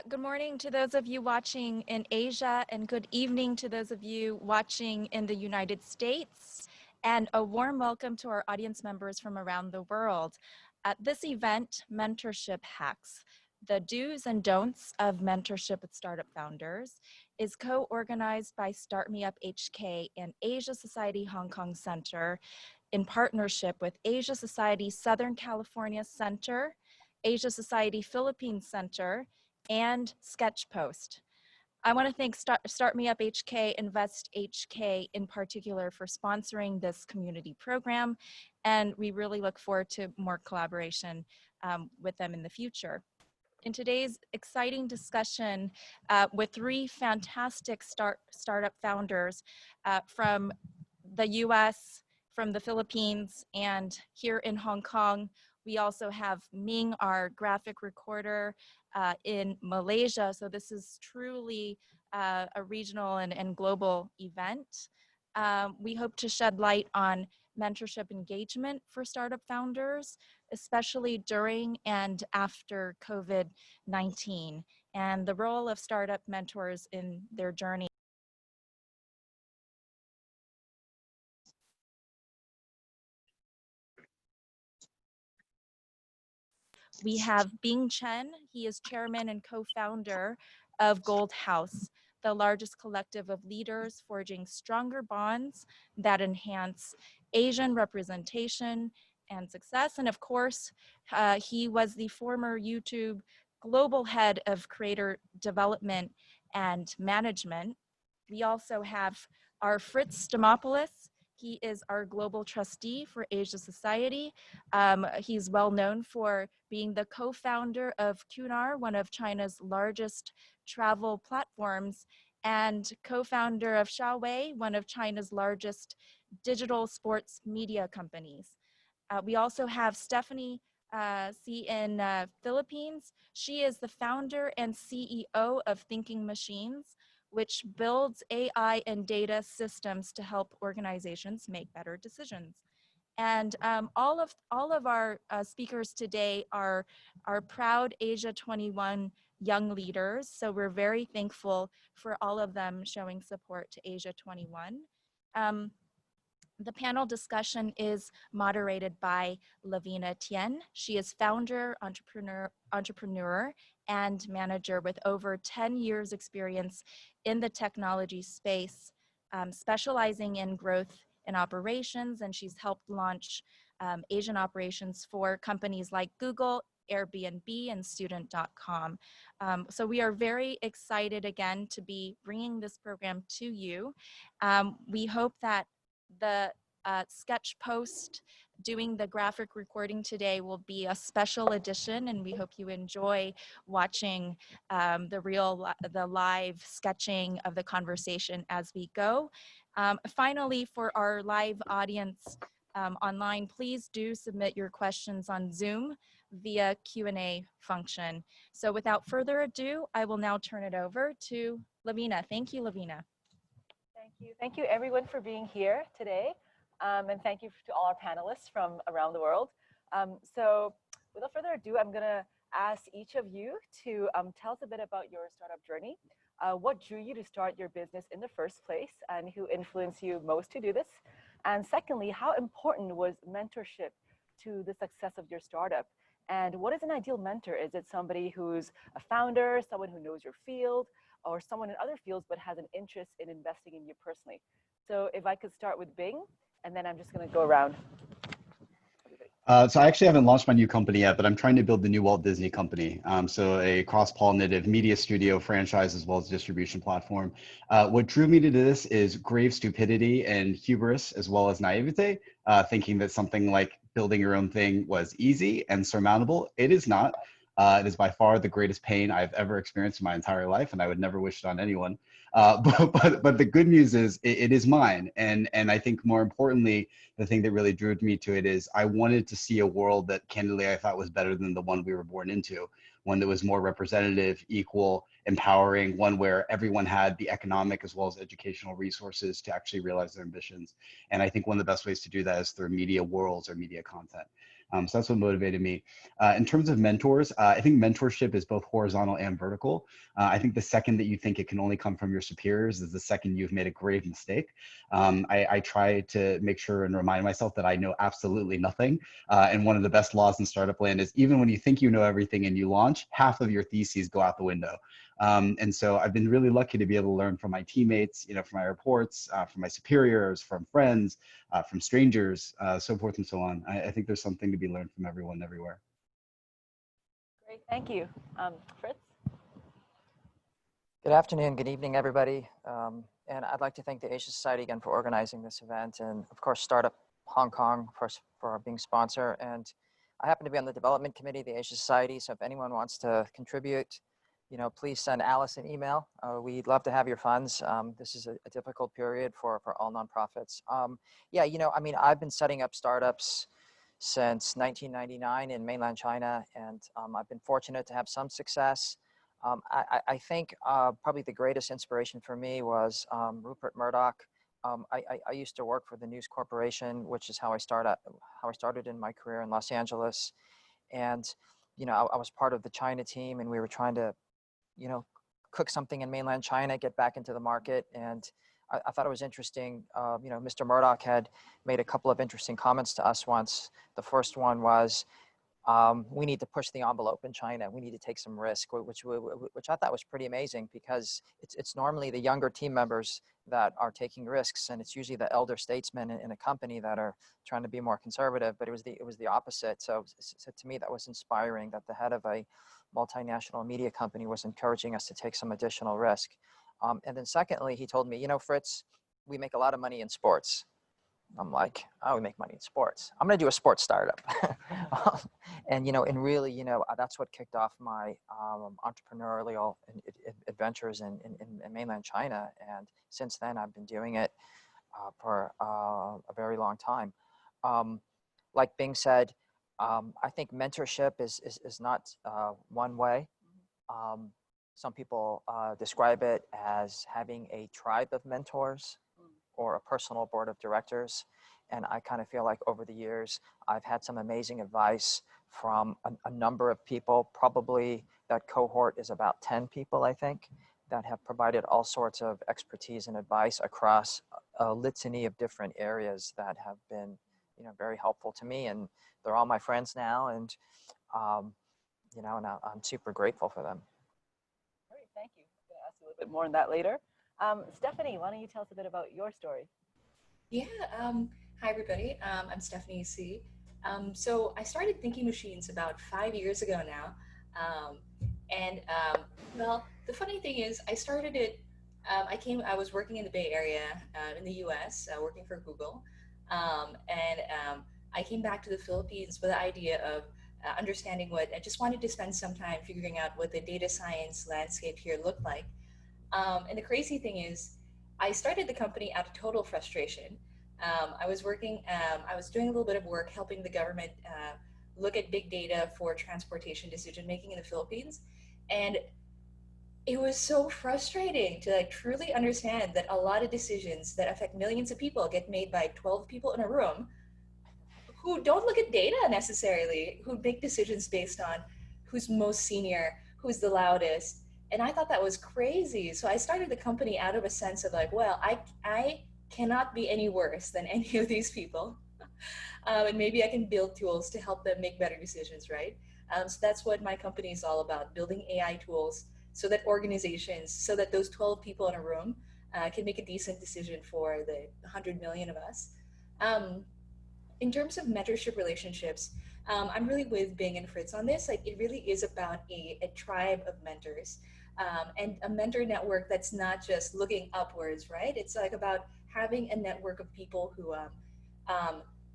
Good morning to those of you watching in Asia, and good evening to those of you watching in the United States, and a warm welcome to our audience members from around the world. At this event, Mentorship Hacks, the do's and don'ts of mentorship with startup founders, is co-organized by Start Me Up HK and Asia Society Hong Kong Center in partnership with Asia Society Southern California Center, Asia Society Philippines Center, and Sketchpost. I want to thank Start Me Up HK, Invest HK in particular for sponsoring this community program, and we really look forward to more collaboration with them in the future. In today's exciting discussion with three fantastic startup founders from the US, from the Philippines, and here in Hong Kong. We also have Ming, our graphic recorder in Malaysia. So this is truly a regional and global event. We hope to shed light on mentorship engagement for startup founders, especially during and after COVID-19, and the role of startup mentors in their journey. We have Bing Chen. He is chairman and co-founder of Gold House, the largest collective of leaders forging stronger bonds that enhance Asian representation and success. And of course, he was the former YouTube global head of creator development and management. We also have our Fritz Stamopoulos. He is our global trustee for Asia Society. He's well known for being the co-founder of Qunar, one of China's largest travel platforms, and co-founder of Xiaowei, one of China's largest digital sports media companies. We also have Stephanie C in Philippines. She is the founder and CEO of Thinking Machines, which builds AI and data systems to help organizations make better decisions. And all of our speakers today are proud Asia 21 young leaders. So we're very thankful for all of them showing support to Asia 21. The panel discussion is moderated by Lavina Tien. She is founder, entrepreneur, and manager with over 10 years experience in the technology space, specializing in growth and operations, and she's helped launch Asian operations for companies like Google, Airbnb, and student.com. So we are very excited again to be bringing this program to you. We hope that the Sketchpost doing the graphic recording today will be a special edition, and we hope you enjoy watching the live sketching of the conversation as we go. Finally, for our live audience online, please do submit your questions on Zoom via Q&A function. So without further ado, I will now turn it over to Lavina. Thank you, Lavina. Thank you. Thank you everyone for being here today. And thank you to all our panelists from around the world. So without further ado, I'm gonna ask each of you to tell us a bit about your startup journey. What drew you to start your business in the first place, and who influenced you most to do this? And secondly, how important was mentorship to the success of your startup? And what is an ideal mentor? Is it somebody who's a founder, someone who knows your field, or someone in other fields but has an interest in investing in you personally? So if I could start with Bing, and then I'm just going to go around. So I actually haven't launched my new company yet, but I'm trying to build the new Walt Disney company. So a cross-pollinated media studio franchise as well as distribution platform. What drew me to this is grave stupidity and hubris as well as naivete, thinking that something like building your own thing was easy and surmountable. It is not. It is by far the greatest pain I've ever experienced in my entire life, and I would never wish it on anyone. But the good news is it is mine. And I think more importantly, the thing that really drew me to it is I wanted to see a world that candidly I thought was better than the one we were born into, one that was more representative, equal, empowering, one where everyone had the economic as well as educational resources to actually realize their ambitions. And I think one of the best ways to do that is through media worlds or media content. So that's what motivated me. In terms of mentors, I think mentorship is both horizontal and vertical. I think the second that you think it can only come from your superiors is the second you've made a grave mistake. I try to make sure and remind myself that I know absolutely nothing. And one of the best laws in startup land is even when you think you know everything and you launch, half of your theses go out the window. And so I've been really lucky to be able to learn from my teammates, from my reports, from my superiors, from friends, from strangers, so forth and so on. I think there's something to be learned from everyone everywhere. Great, thank you. Fritz? Good afternoon, good evening, everybody. And I'd like to thank the Asia Society again for organizing this event, and of course, Startup Hong Kong for being sponsor. And I happen to be on the development committee of the Asia Society, so if anyone wants to contribute, please send Alice an email. We'd love to have your funds. This is a difficult period for all nonprofits. I've been setting up startups since 1999 in mainland China, and I've been fortunate to have some success. I think probably the greatest inspiration for me was Rupert Murdoch. I used to work for the News Corporation, which is how I started in my career in Los Angeles. And, I was part of the China team, and we were trying to, cook something in mainland China, get back into the market. And I thought it was interesting. Mr. Murdoch had made a couple of interesting comments to us once. The first one was, we need to push the envelope in China. We need to take some risk, which I thought was pretty amazing, because it's normally the younger team members that are taking risks, and it's usually the elder statesmen in a company that are trying to be more conservative. But it was the opposite. So to me, that was inspiring, that the head of a multinational media company was encouraging us to take some additional risk. And then secondly, he told me, Fritz, we make a lot of money in sports. I'm like, oh, we make money in sports. I'm going to do a sports startup. And really, that's what kicked off my entrepreneurial adventures in mainland China. And since then, I've been doing it for a very long time. Like Bing said, I think mentorship is not one way. Some people describe it as having a tribe of mentors or a personal board of directors. And I kind of feel like over the years, I've had some amazing advice from a number of people. Probably that cohort is about 10 people, I think, that have provided all sorts of expertise and advice across a litany of different areas that have been, very helpful to me. And they're all my friends now. And, and I'm super grateful for them. Great, thank you. I'm going to ask you a little bit more on that later. Stephanie, why don't you tell us a bit about your story? Yeah, hi everybody. I'm Stephanie C. So I started Thinking Machines about 5 years ago now. Well, the funny thing is I started it, I was working in the Bay Area in the US, working for Google. I came back to the Philippines with the idea of understanding I just wanted to spend some time figuring out what the data science landscape here looked like. And the crazy thing is, I started the company out of total frustration. I was doing a little bit of work helping the government look at big data for transportation decision making in the Philippines. And it was so frustrating to truly understand that a lot of decisions that affect millions of people get made by 12 people in a room who don't look at data necessarily, who make decisions based on who's most senior, who's the loudest. And I thought that was crazy. So I started the company out of a sense of well, I cannot be any worse than any of these people. And maybe I can build tools to help them make better decisions, right? So that's what my company is all about, building AI tools so that those 12 people in a room can make a decent decision for the 100 million of us. In terms of mentorship relationships, I'm really with Bing and Fritz on this. It really is about a tribe of mentors and a mentor network that's not just looking upwards, right? It's about having a network of people who,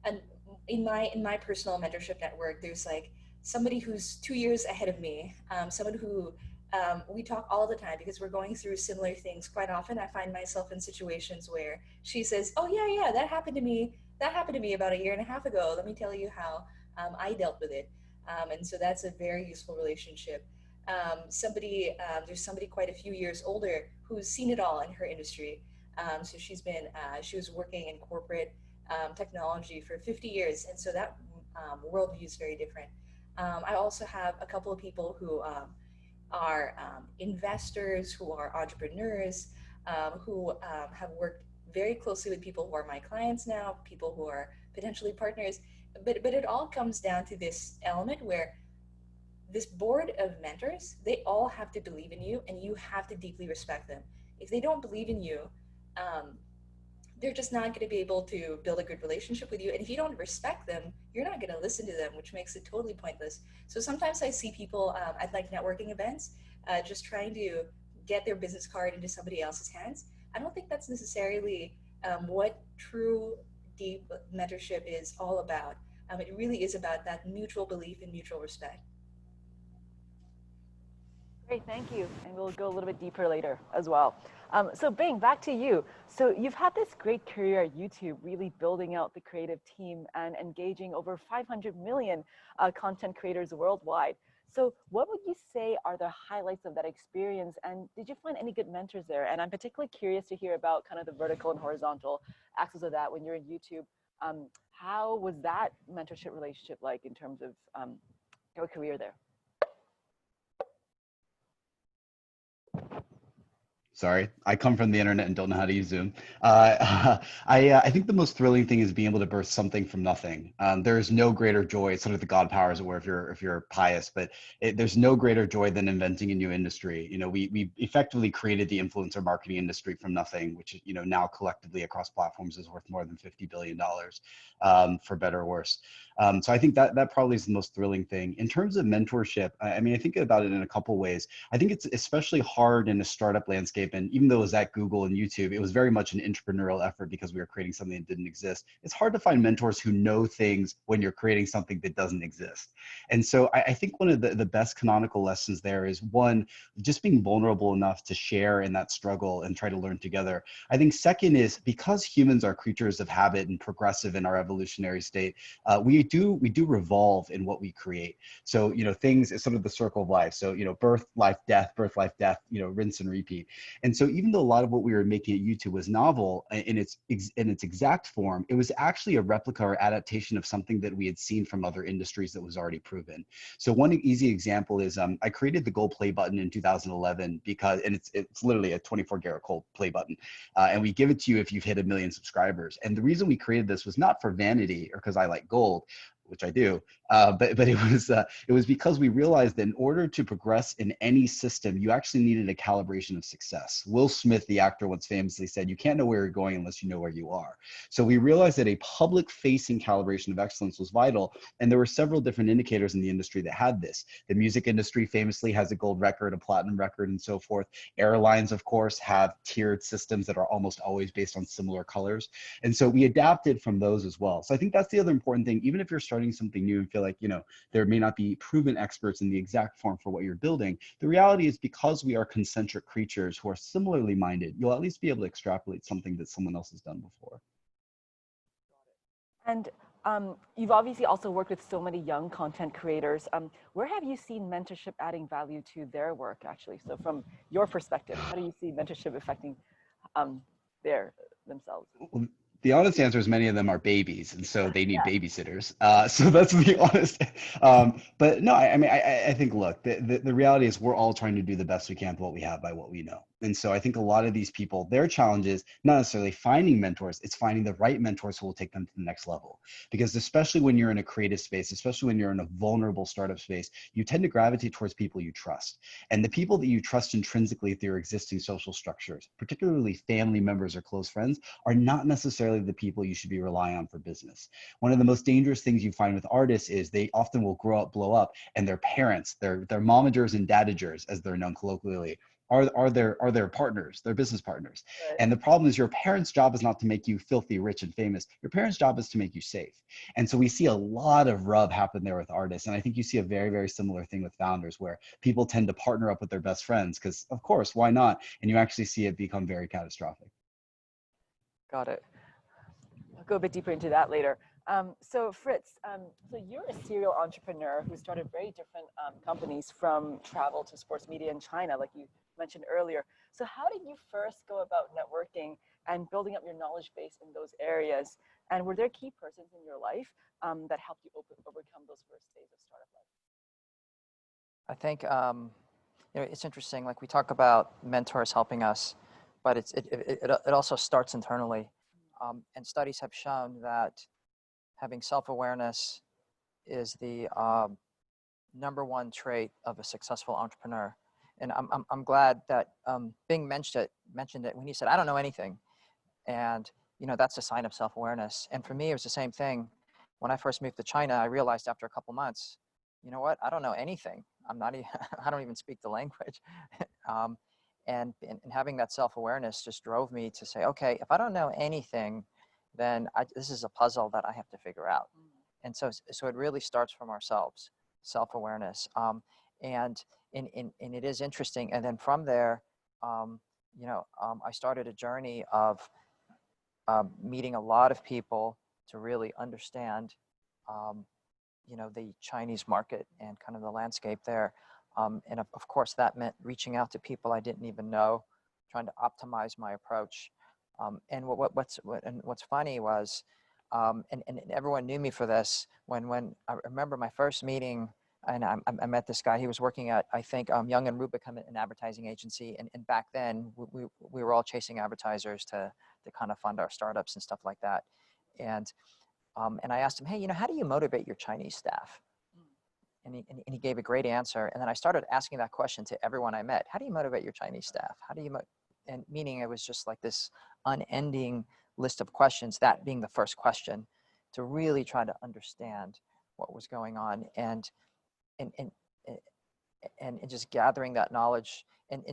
and in my personal mentorship network, there's somebody who's 2 years ahead of me, someone who we talk all the time because we're going through similar things. Quite often I find myself in situations where she says, oh yeah, that happened to me about 1.5 years ago. Let me tell you how I dealt with it. And so that's a very useful relationship. There's somebody quite a few years older who's seen it all in her industry. So she was working in corporate technology for 50 years. And so that worldview is very different. I also have a couple of people who are investors, who are entrepreneurs, who have worked very closely with people who are my clients now, people who are potentially partners. But it all comes down to this element where this board of mentors, they all have to believe in you and you have to deeply respect them. If they don't believe in you, um, they're just not going to be able to build a good relationship with you. And if you don't respect them, you're not going to listen to them, which makes it totally pointless. So sometimes I see people at like networking events just trying to get their business card into somebody else's hands. I don't think that's necessarily what true deep mentorship is all about. It really is about that mutual belief and mutual respect. Great, thank you. And we'll go a little bit deeper later as well. So Bing, back to you. So you've had this great career at YouTube, really building out the creative team and engaging over 500 million content creators worldwide. So what would you say are the highlights of that experience? And did you find any good mentors there? And I'm particularly curious to hear about kind of the vertical and horizontal axis of that when you're in YouTube. How was that mentorship relationship like in terms of your career there? Sorry, I come from the internet and don't know how to use Zoom. I think the most thrilling thing is being able to birth something from nothing. There is no greater joy. It's sort of the God powers, or if you're pious, but there's no greater joy than inventing a new industry. You know, we effectively created the influencer marketing industry from nothing, which now collectively across platforms is worth more than $50 billion, for better or worse. So I think that probably is the most thrilling thing. In terms of mentorship, I mean, I think about it in a couple ways. I think it's especially hard in a startup landscape. And even though it was at Google and YouTube, it was very much an entrepreneurial effort because we were creating something that didn't exist. It's hard to find mentors who know things when you're creating something that doesn't exist. And so I think one of the best canonical lessons there is, one, just being vulnerable enough to share in that struggle and try to learn together. I think second is, because humans are creatures of habit and progressive in our evolutionary state, we do revolve in what we create. So, things is sort of the circle of life. So, birth, life, death, rinse and repeat. And so even though a lot of what we were making at YouTube was novel in its exact form, it was actually a replica or adaptation of something that we had seen from other industries that was already proven. So one easy example is I created the gold play button in 2011 and it's literally a 24-karat gold play button. And we give it to you if you've hit 1 million subscribers. And the reason we created this was not for vanity or because I like gold, which I do, but it was because we realized that in order to progress in any system, you actually needed a calibration of success. Will Smith, the actor, once famously said, "You can't know where you're going unless you know where you are." So we realized that a public-facing calibration of excellence was vital, and there were several different indicators in the industry that had this. The music industry famously has a gold record, a platinum record, and so forth. Airlines, of course, have tiered systems that are almost always based on similar colors. And so we adapted from those as well. So I think that's the other important thing. Even if you're starting something new and feel like, there may not be proven experts in the exact form for what you're building, the reality is, because we are concentric creatures who are similarly minded, you'll at least be able to extrapolate something that someone else has done before. And you've obviously also worked with so many young content creators. Where have you seen mentorship adding value to their work, actually? So from your perspective, how do you see mentorship affecting themselves? Well, the honest answer is many of them are babies, and so they need babysitters. So that's the honest. But no, I mean, I think, look, the reality is we're all trying to do the best we can with what we have by what we know. And so I think a lot of these people, their challenge is not necessarily finding mentors, it's finding the right mentors who will take them to the next level. Because especially when you're in a creative space, especially when you're in a vulnerable startup space, you tend to gravitate towards people you trust. And the people that you trust intrinsically through your existing social structures, particularly family members or close friends, are not necessarily the people you should be relying on for business. One of the most dangerous things you find with artists is they often will grow up, blow up, and their parents, their momagers and dadagers, as they're known colloquially, are their partners, their business partners. Right. And the problem is, your parents' job is not to make you filthy rich and famous. Your parents' job is to make you safe. And so we see a lot of rub happen there with artists. And I think you see a very, very similar thing with founders, where people tend to partner up with their best friends because, of course, why not? And you actually see it become very catastrophic. Got it. I'll go a bit deeper into that later. So Fritz, so you're a serial entrepreneur who started very different companies from travel to sports media in China, like you mentioned earlier. So how did you first go about networking and building up your knowledge base in those areas? And were there key persons in your life that helped you overcome those first days of startup life? I think it's interesting. Like we talk about mentors helping us, but it also starts internally. And studies have shown that having self-awareness is the number one trait of a successful entrepreneur. And I'm glad that Bing mentioned it when he said, "I don't know anything," and that's a sign of self-awareness. And for me, it was the same thing. When I first moved to China, I realized after a couple months, you know what? I don't know anything. I'm not. I don't even speak the language. um, and having that self-awareness just drove me to say, okay, if I don't know anything, then this is a puzzle that I have to figure out. And so it really starts from ourselves, self-awareness. And it is interesting. And then from there, I started a journey of meeting a lot of people to really understand, the Chinese market and kind of the landscape there. And of course, that meant reaching out to people I didn't even know, trying to optimize my approach. And what's funny was, and everyone knew me for this. When I remember my first meeting, and I met this guy. He was working at, I think, Young and Rubicam, an advertising agency. And back then, we were all chasing advertisers to kind of fund our startups and stuff like that. And I asked him, hey, how do you motivate your Chinese staff? And he gave a great answer. And then I started asking that question to everyone I met. How do you motivate your Chinese staff? How do you, and meaning it was just like this unending list of questions, that being the first question, to really try to understand what was going on and, and, and just gathering that knowledge. And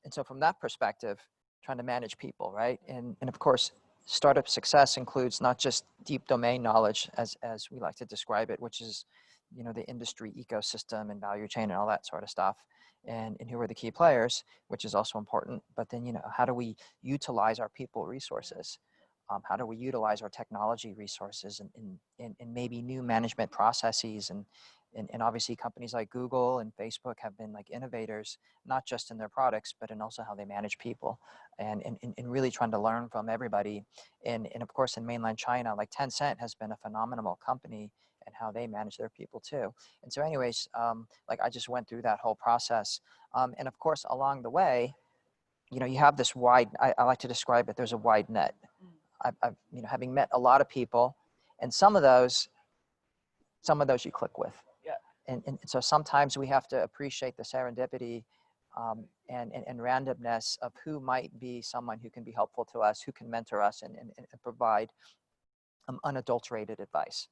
so from that perspective, trying to manage people, right? And of course, startup success includes not just deep domain knowledge, as we like to describe it, which is, the industry ecosystem and value chain and all that sort of stuff. And who are the key players, which is also important. But then, how do we utilize our people resources? How do we utilize our technology resources and maybe new management processes and obviously companies like Google and Facebook have been like innovators, not just in their products, but in also how they manage people and really trying to learn from everybody. And of course, in mainland China, like Tencent has been a phenomenal company and how they manage their people too. And so anyways, like I just went through that whole process. And of course, along the way, you have this wide, I like to describe it, there's a wide net. I've having met a lot of people, and some of those you click with. Yeah. And so sometimes we have to appreciate the serendipity and randomness of who might be someone who can be helpful to us, who can mentor us and provide unadulterated advice.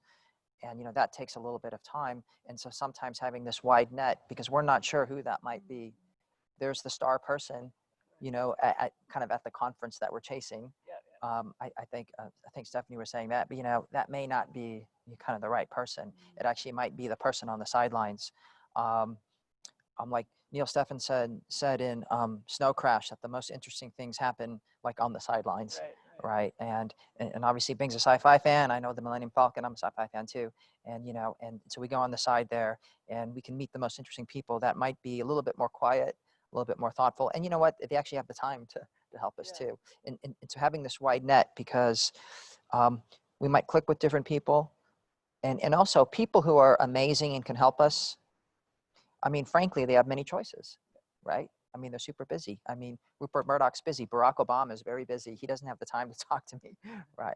And that takes a little bit of time. And so sometimes having this wide net, because we're not sure who that might be. There's the star person, at kind of at the conference that we're chasing. I think Stephanie was saying that, but that may not be kind of the right person. It actually might be the person on the sidelines. I'm like Neil Stephenson said in Snow Crash that the most interesting things happen like on the sidelines, right? And obviously Bing's a sci-fi fan. I know the Millennium Falcon. I'm a sci-fi fan too. And and so we go on the side there, and we can meet the most interesting people that might be a little bit more quiet, a little bit more thoughtful, and you know what? They actually have the time to help us too. And so having this wide net, because we might click with different people, and also people who are amazing and can help us. I mean, frankly, they have many choices, right? I mean, they're super busy. I mean, Rupert Murdoch's busy. Barack Obama is very busy. He doesn't have the time to talk to me, right?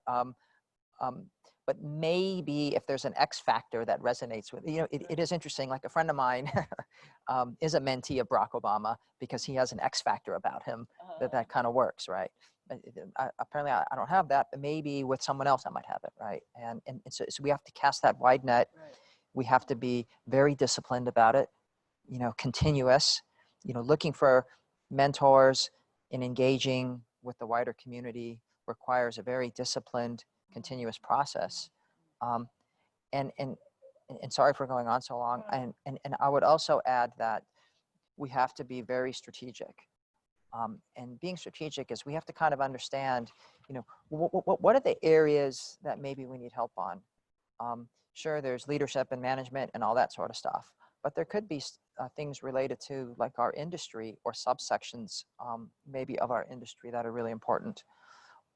But maybe if there's an X factor that resonates with, it is interesting. Like a friend of mine is a mentee of Barack Obama because he has an X factor about him that kind of works, right? Apparently I don't have that, but maybe with someone else I might have it, right? And so we have to cast that wide net. We have to be very disciplined about it, continuous, looking for mentors and engaging with the wider community requires a very disciplined, continuous process. And sorry for going on so long. And I would also add that we have to be very strategic. And being strategic is we have to kind of understand, you know, what are the areas that maybe we need help on? Sure, there's leadership and management and all that sort of stuff, but there could be things related to like our industry or subsections, maybe of our industry that are really important.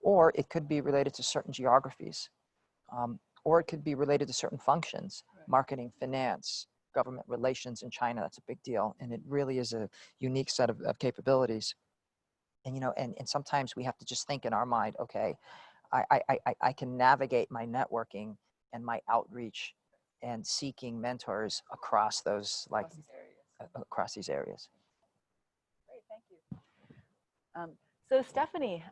Or it could be related to certain geographies, or it could be related to certain functions, marketing, finance, government relations in China. That's a big deal. And it really is a unique set of capabilities. And, you know, and sometimes we have to just think in our mind, okay, I can navigate my networking and my outreach and seeking mentors across those, like, across these areas. Great, thank you. So Stephanie,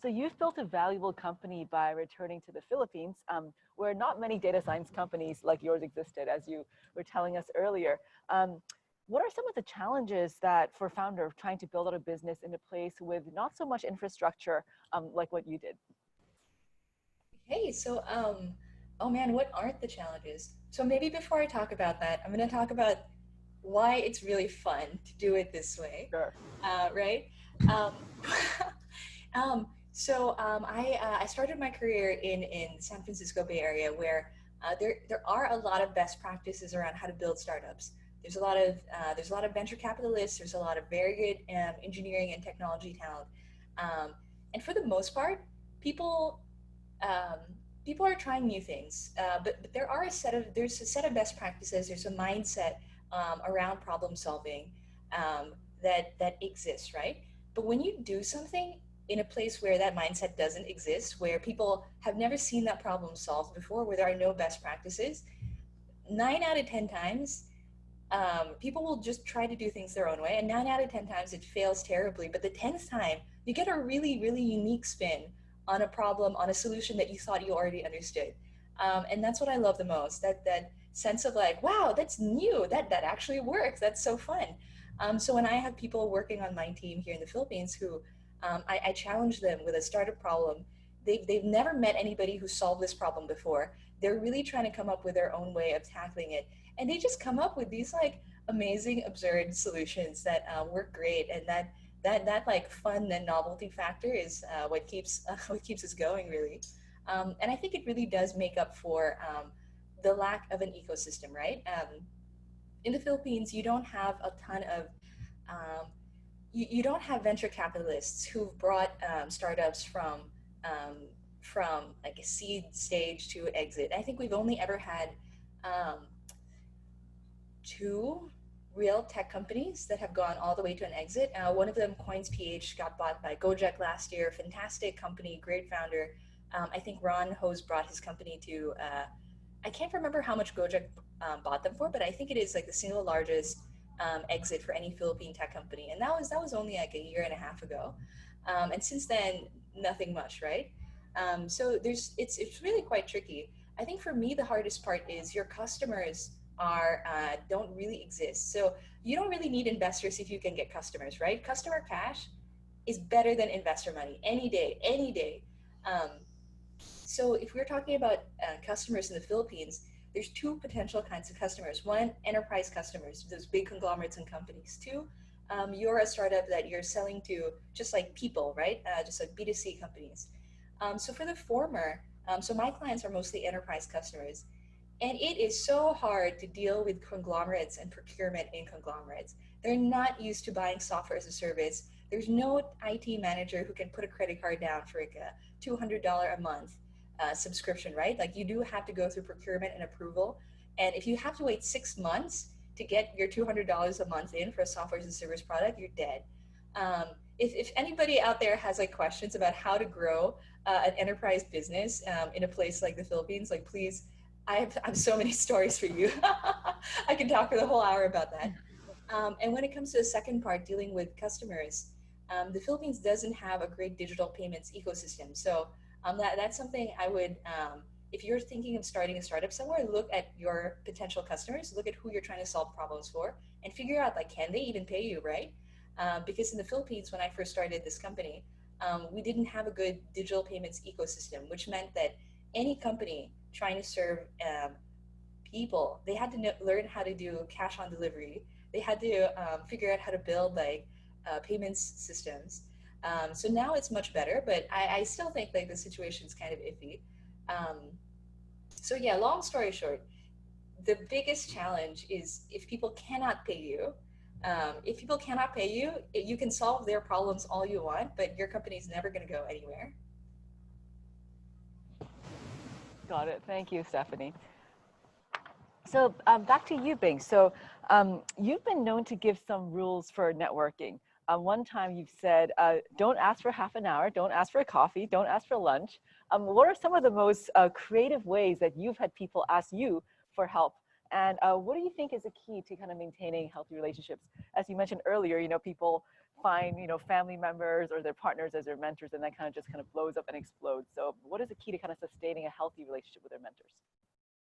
so you've built a valuable company by returning to the Philippines, where not many data science companies like yours existed, as you were telling us earlier. What are some of the challenges that for founder of trying to build out a business in a place with not so much infrastructure like what you did? Hey, so oh man, what aren't the challenges? So maybe before I talk about that, I'm going to talk about why it's really fun to do it this way. Sure. Right? Um, I started my career in San Francisco Bay Area, where there are a lot of best practices around how to build startups. There's a lot of venture capitalists. There's a lot of very good engineering and technology talent, and for the most part, people um, people are trying new things. But there's a set of best practices. There's a mindset around problem solving that exists, right? But when you do something in a place where that mindset doesn't exist, where people have never seen that problem solved before, where there are no best practices, 9 out of 10 times, people will just try to do things their own way, and 9 out of 10 times it fails terribly. But the 10th time, you get a really, really unique spin on a problem, on a solution that you thought you already understood. And that's what I love the most. That sense of like, wow, that's new. That actually works. That's so fun. So when I have people working on my team here in the Philippines who I challenge them with a startup problem, they've never met anybody who solved this problem before. They're really trying to come up with their own way of tackling it, and they just come up with these like amazing, absurd solutions that work great, and that like fun and novelty factor is what keeps us going, really. And I think it really does make up for the lack of an ecosystem, right? In the Philippines, you don't have a ton of um, you don't have venture capitalists who've brought startups from like a seed stage to exit. I think we've only ever had um, two real tech companies that have gone all the way to an exit. One of them, Coins PH, got bought by Gojek last year. Fantastic company, great founder. I think Ron Hose brought his company to, I can't remember how much Gojek bought them for, but I think it is like the single largest exit for any Philippine tech company. And that was only like a year and a half ago. And since then, nothing much, right? So it's really quite tricky. I think for me, the hardest part is your customers don't really exist. So you don't really need investors if you can get customers, right? Customer cash is better than investor money any day, any day. Um, so if we're talking about customers in the Philippines, there's two potential kinds of customers. One, enterprise customers, those big conglomerates and companies. Two, you're a startup that you're selling to just like people, right? Just like B2C companies. So for the former, so my clients are mostly enterprise customers. And it is so hard to deal with conglomerates and procurement in conglomerates. They're not used to buying software as a service. There's no IT manager who can put a credit card down for like a $200 a month subscription, right? Like you do have to go through procurement and approval. And if you have to wait 6 months to get your $200 a month in for a software as a service product, you're dead. If anybody out there has like questions about how to grow an enterprise business in a place like the Philippines, like please, I have so many stories for you. I can talk for the whole hour about that. And when it comes to the second part, dealing with customers, the Philippines doesn't have a great digital payments ecosystem. So that's something I would, if you're thinking of starting a startup somewhere, look at your potential customers, look at who you're trying to solve problems for, and figure out like, can they even pay you, right? Because in the Philippines, when I first started this company, we didn't have a good digital payments ecosystem, which meant that any company trying to serve people, they had to learn how to do cash on delivery. They had to figure out how to build like payments systems. So now it's much better, but I still think like the situation's kind of iffy. Um, so yeah, long story short, the biggest challenge is if people cannot pay you. If people cannot pay you, you can solve their problems all you want, but your company's never going to go anywhere. Got it. Thank you, Stephanie. So back to you, Bing. So you've been known to give some rules for networking. One time you've said, don't ask for half an hour, don't ask for a coffee, don't ask for lunch. What are some of the most creative ways that you've had people ask you for help? And what do you think is the key to kind of maintaining healthy relationships? As you mentioned earlier, people find, family members or their partners as their mentors, and that kind of blows up and explodes. So what is the key to kind of sustaining a healthy relationship with their mentors?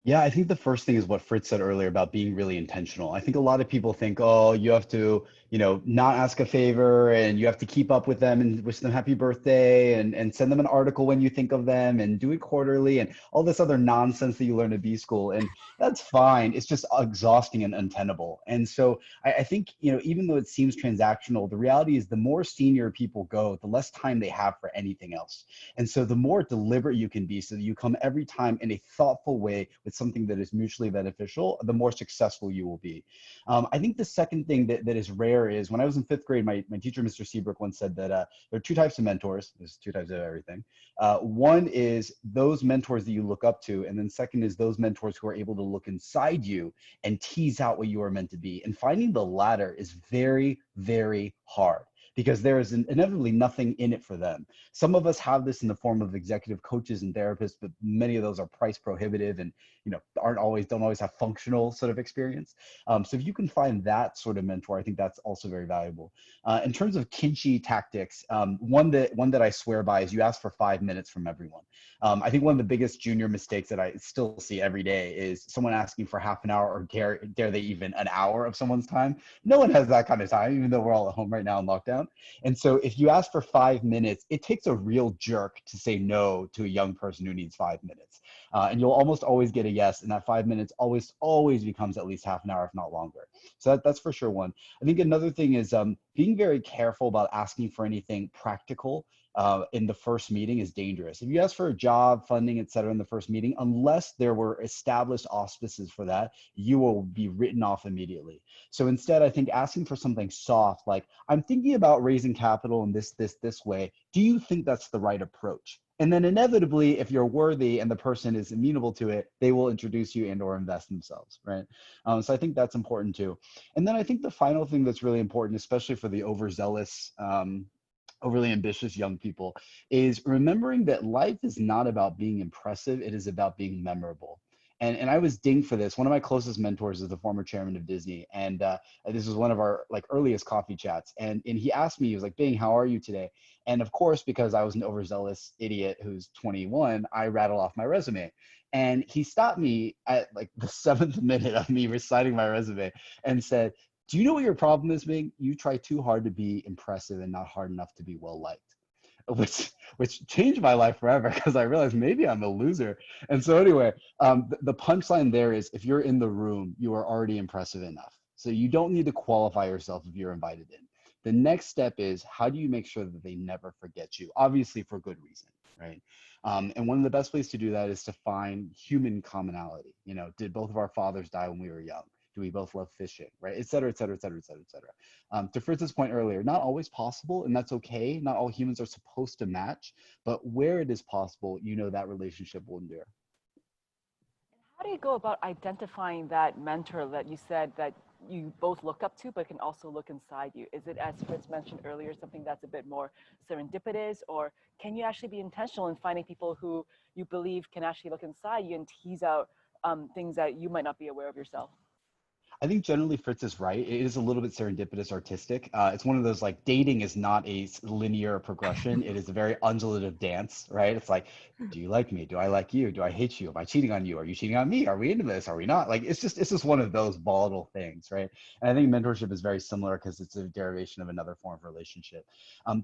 Yeah, I think the first thing is what Fritz said earlier about being really intentional. I think a lot of people think, oh, you have to, not ask a favor and you have to keep up with them and wish them happy birthday and send them an article when you think of them and do it quarterly and all this other nonsense that you learn at B school. And that's fine. It's just exhausting and untenable. And so I think, even though it seems transactional, the reality is the more senior people go, the less time they have for anything else. And so the more deliberate you can be so that you come every time in a thoughtful way with something that is mutually beneficial, the more successful you will be. I think the second thing that is rare is when I was in fifth grade, my teacher, Mr. Seabrook, once said that there are two types of mentors. There's two types of everything. One is those mentors that you look up to. And then second is those mentors who are able to look inside you and tease out what you are meant to be. And finding the latter is very, very hard because there is inevitably nothing in it for them. Some of us have this in the form of executive coaches and therapists, but many of those are price prohibitive and don't always have functional sort of experience. So if you can find that sort of mentor, I think that's also very valuable. In terms of Kinchi tactics, one that I swear by is you ask for 5 minutes from everyone. I think one of the biggest junior mistakes that I still see every day is someone asking for half an hour or dare they even an hour of someone's time. No one has that kind of time, even though we're all at home right now in lockdown. And so if you ask for 5 minutes, it takes a real jerk to say no to a young person who needs 5 minutes. And you'll almost always get a yes, and that 5 minutes always becomes at least half an hour, if not longer. So that's for sure one. I think another thing is being very careful about asking for anything practical in the first meeting is dangerous. If you ask for a job, funding, et cetera, in the first meeting, unless there were established auspices for that, you will be written off immediately. So instead, I think asking for something soft, like, I'm thinking about raising capital in this way. Do you think that's the right approach? And then inevitably, if you're worthy and the person is amenable to it, they will introduce you and or invest themselves, right? So I think that's important too. And then I think the final thing that's really important, especially for the overzealous, overly ambitious young people, is remembering that life is not about being impressive. It is about being memorable. And I was dinged for this. One of my closest mentors is the former chairman of Disney. And this was one of our earliest coffee chats. And he asked me, he was like, Bing, how are you today? And of course, because I was an overzealous idiot who's 21, I rattle off my resume. And he stopped me at the seventh minute of me reciting my resume and said, do you know what your problem is, Bing? You try too hard to be impressive and not hard enough to be well liked. Which changed my life forever because I realized maybe I'm a loser. And so anyway, the punchline there is if you're in the room, you are already impressive enough. So you don't need to qualify yourself if you're invited in. The next step is how do you make sure that they never forget you? Obviously for good reason, right? And one of the best ways to do that is to find human commonality. Did both of our fathers die when we were young? Do we both love fishing, right? Et cetera, et cetera, et cetera, et cetera, et cetera. To Fritz's point earlier, not always possible, and that's okay. Not all humans are supposed to match, but where it is possible, that relationship will endure. How do you go about identifying that mentor that you said that you both look up to, but can also look inside you? Is it, as Fritz mentioned earlier, something that's a bit more serendipitous, or can you actually be intentional in finding people who you believe can actually look inside you and tease out things that you might not be aware of yourself? I think generally Fritz is right. It is a little bit serendipitous artistic. It's one of those dating is not a linear progression. It is a very undulative dance, right? It's like, do you like me? Do I like you? Do I hate you? Am I cheating on you? Are you cheating on me? Are we into this? Are we not? It's just one of those volatile things, right? And I think mentorship is very similar because it's a derivation of another form of relationship.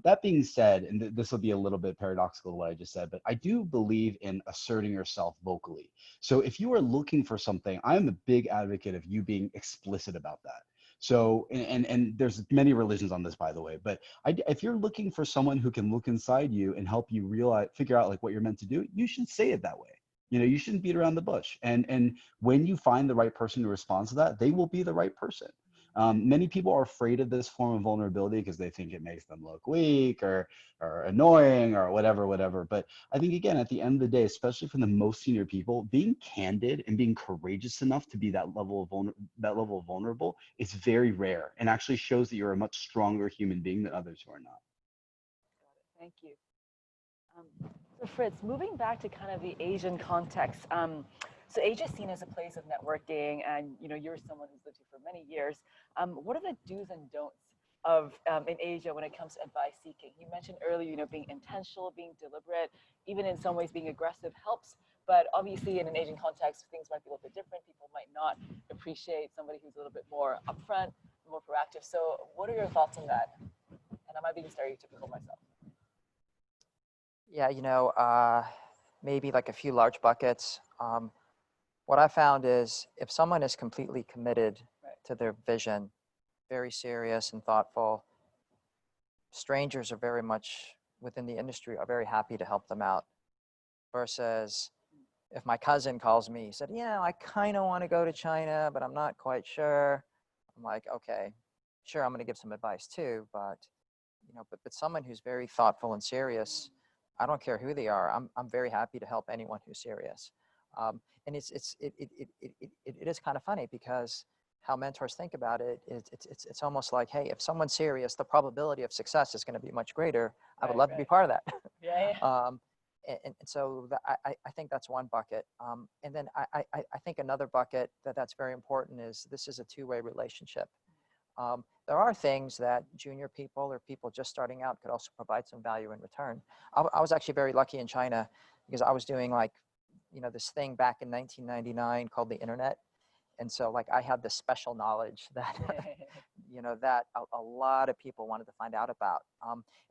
That being said, and this will be a little bit paradoxical to what I just said, but I do believe in asserting yourself vocally. So if you are looking for something, I'm a big advocate of you being explicit about that. So, and there's many religions on this, by the way, but if you're looking for someone who can look inside you and help you realize, figure out like what you're meant to do, you should say it that way. You know, you shouldn't beat around the bush. And when you find the right person who responds to that, they will be the right person. Many people are afraid of this form of vulnerability because they think it makes them look weak or annoying or whatever. But I think, again, at the end of the day, especially from the most senior people, being candid and being courageous enough to be that level of vulnerable is very rare and actually shows that you're a much stronger human being than others who are not. Thank you. So Fritz, moving back to kind of the Asian context, so Asia is seen as a place of networking, and you're someone who's lived here for many years. What are the do's and don'ts of in Asia when it comes to advice seeking? You mentioned earlier, being intentional, being deliberate, even in some ways being aggressive helps. But obviously, in an Asian context, things might be a little bit different. People might not appreciate somebody who's a little bit more upfront, more proactive. So, what are your thoughts on that? And am I being stereotypical myself? Yeah, maybe like a few large buckets. What I found is if someone is completely committed to their vision, very serious and thoughtful, strangers are very much within the industry are very happy to help them out. Versus if my cousin calls me, he said, I kind of want to go to China, but I'm not quite sure. I'm like, okay, sure, I'm going to give some advice too, but but someone who's very thoughtful and serious, I don't care who they are. I'm very happy to help anyone who's serious. And it is kind of funny because how mentors think about it is it's almost like, hey, if someone's serious, the probability of success is going to be much greater. I would love to be part of that. Yeah. And so I think that's one bucket. And then I think another bucket that's very important is this is a two-way relationship. There are things that junior people or people just starting out could also provide some value in return. I was actually very lucky in China because I was doing this thing back in 1999 called the internet. And so I had this special knowledge that, that a lot of people wanted to find out about.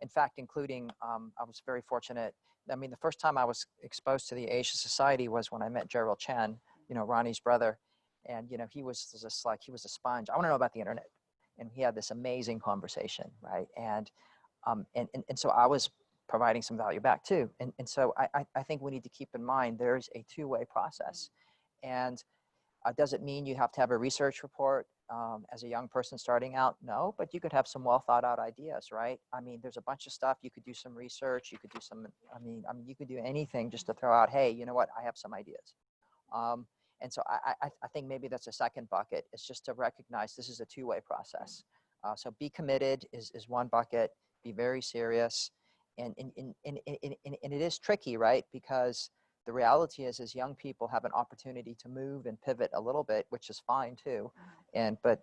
In fact, including, I was very fortunate. I mean, the first time I was exposed to the Asia Society was when I met Gerald Chen, Ronnie's brother. And, he was just he was a sponge. I want to know about the internet. And we had this amazing conversation, right? And so I was providing some value back too. And so I think we need to keep in mind there's a two-way process. And does it mean you have to have a research report as a young person starting out? No, but you could have some well thought out ideas, right? I mean, there's a bunch of stuff. You could do some research. You could do some, you could do anything just to throw out, hey, you know what? I have some ideas. And so I think maybe that's a second bucket. It's just to recognize this is a two-way process. So be committed is one bucket. Be very serious. And it is tricky, right? Because the reality is young people have an opportunity to move and pivot a little bit, which is fine too. And but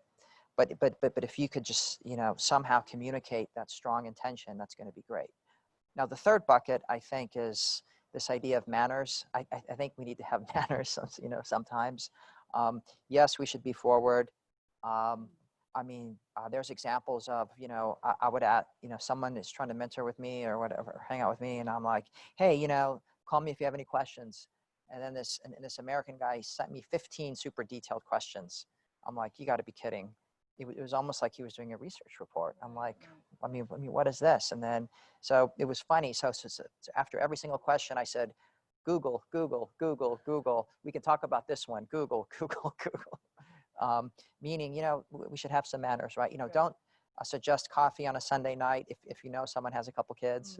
if you could just somehow communicate that strong intention, that's going to be great. Now the third bucket I think is this idea of manners. I think we need to have manners, sometimes. Yes, we should be forward. There's examples of, I would add, someone is trying to mentor with me or whatever, hang out with me, and I'm like, hey, call me if you have any questions. And then this American guy sent me 15 super detailed questions. I'm like, you got to be kidding. It was almost like he was doing a research report. I'm like, I mean, what is this? And then, so it was funny. So after every single question, I said, Google, Google, Google, Google. We can talk about this one. Google, Google, Google. Meaning, we should have some manners, right? Don't suggest coffee on a Sunday night if someone has a couple kids,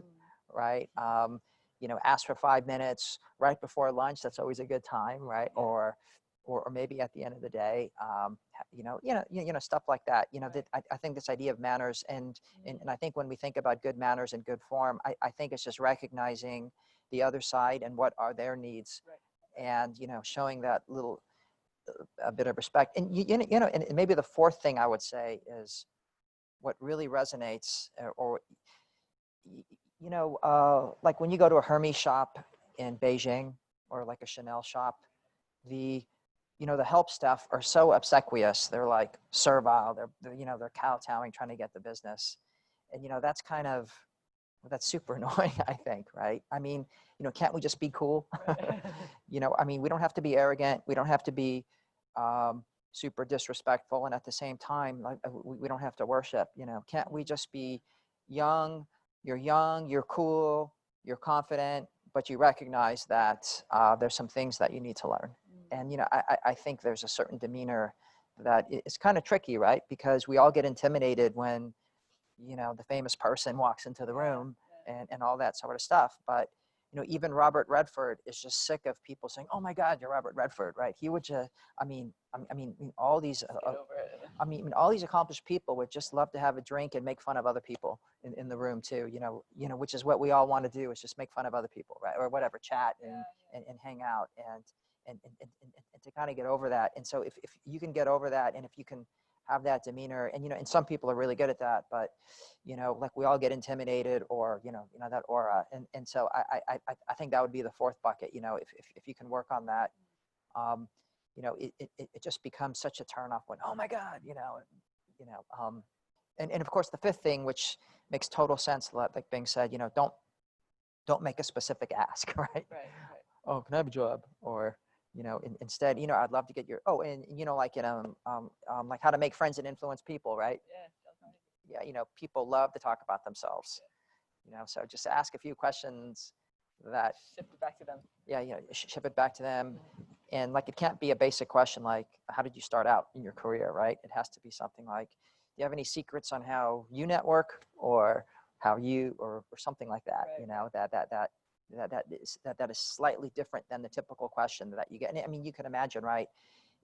right? Ask for 5 minutes right before lunch. That's always a good time, right? Or maybe at the end of the day, stuff like that. That I think this idea of manners and I think when we think about good manners and good form, I think it's just recognizing the other side and what are their needs, and showing that little a bit of respect. And and maybe the fourth thing I would say is what really resonates, or like when you go to a Hermes shop in Beijing or like a Chanel shop, the help staff are so obsequious. They're like servile. They're kowtowing, trying to get the business. And, that's super annoying, I think, right? I mean, can't we just be cool? We don't have to be arrogant. We don't have to be, super disrespectful, and at the same time, like we don't have to worship, you know. Can't we just be young, you're cool, you're confident, but you recognize that there's some things that you need to learn. And, you know, I think there's a certain demeanor that is kind of tricky, right? Because we all get intimidated when, you know, the famous person walks into the room and all that sort of stuff. But, you know, even Robert Redford is just sick of people saying, "Oh my God, you're Robert Redford," right? He would just, I mean, all these, all these accomplished people would just love to have a drink and make fun of other people in the room too. You know, which is what we all want to do, is just make fun of other people, right? Or whatever, chat and hang out and to kind of get over that. And so if you can get over that, and if you can have that demeanor, and, you know, and some people are really good at that, but, you know, like we all get intimidated, or, you know, that aura. And so I think that would be the fourth bucket. You know, if you can work on that, you know, it just becomes such a turnoff when, oh my God, you know, and of course the fifth thing, which makes total sense, like Bing said, you know, don't make a specific ask, right? Right. Oh, can I have a job? Or, you know, instead, you know, I'd love to get your, and, you know, like, like how to make friends and influence people, right? Yeah. You know, people love to talk about themselves, you know, so just ask a few questions that Shift it back to them. Yeah. You know, ship it back to them. And, like, it can't be a basic question like, how did you start out in your career, right? It has to be something like, do you have any secrets on how you network, or how you, or something like that, Right. you know, that is slightly different than the typical question that you get. And I mean, you can imagine, right?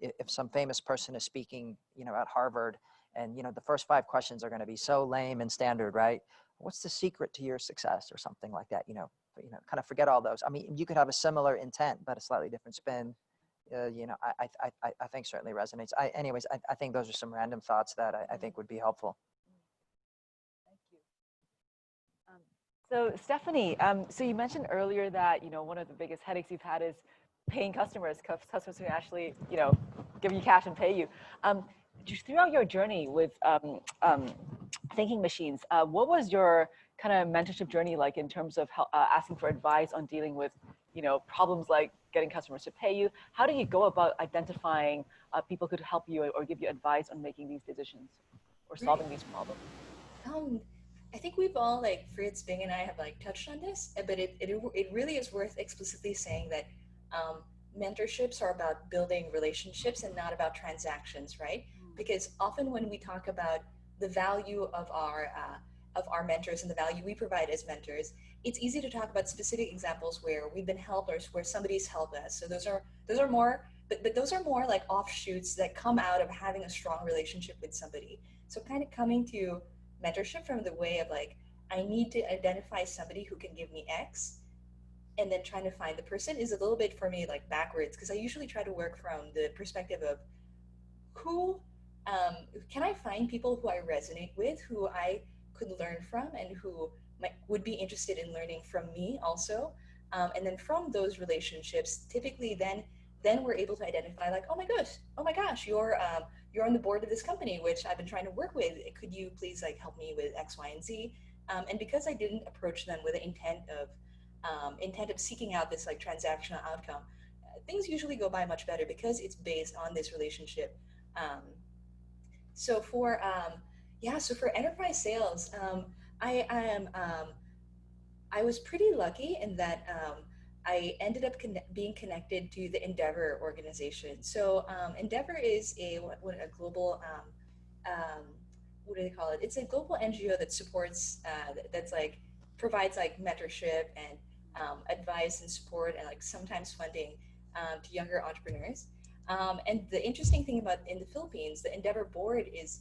If some famous person is speaking, you know, at Harvard, and, you know, the first 5 questions are going to be so lame and standard, right? What's the secret to your success, or something like that, you know, kind of forget all those. I mean, you could have a similar intent, but a slightly different spin. You know, I think certainly resonates. Anyways, I think those are some random thoughts that I think would be helpful. Thank you. So Stephanie, so you mentioned earlier that, you know, one of the biggest headaches you've had is paying customers who actually, you know, give you cash and pay you. Just throughout your journey with thinking machines, what was your kind of mentorship journey like in terms of asking for advice on dealing with, you know, problems like getting customers to pay you? How do you go about identifying people who could help you or give you advice on making these decisions or solving these problems? I think we've all, like Fritz, Bing, and I have like touched on this, but it really is worth explicitly saying that mentorships are about building relationships and not about transactions, right? Because often when we talk about the value of our mentors and the value we provide as mentors, it's easy to talk about specific examples where we've been helped or where somebody's helped us. So those are more, but those are more like offshoots that come out of having a strong relationship with somebody. So kind of coming to mentorship from the way of like, I need to identify somebody who can give me X, and then trying to find the person is a little bit for me like backwards, because I usually try to work from the perspective of who can I find people who I resonate with, who I could learn from, and who would be interested in learning from me also. And then from those relationships, typically then we're able to identify like, oh my gosh, you're on the board of this company, which I've been trying to work with. Could you please like help me with X, Y, and Z? And because I didn't approach them with the intent of seeking out this like transactional outcome, things usually go by much better because it's based on this relationship. Um, so for enterprise sales, I was pretty lucky in that I ended up being connected to the Endeavor organization. So Endeavor is a global what do they call it? It's a global NGO that supports that's like provides like mentorship and advice and support and like sometimes funding to younger entrepreneurs. And the interesting thing about in the Philippines, the Endeavor board is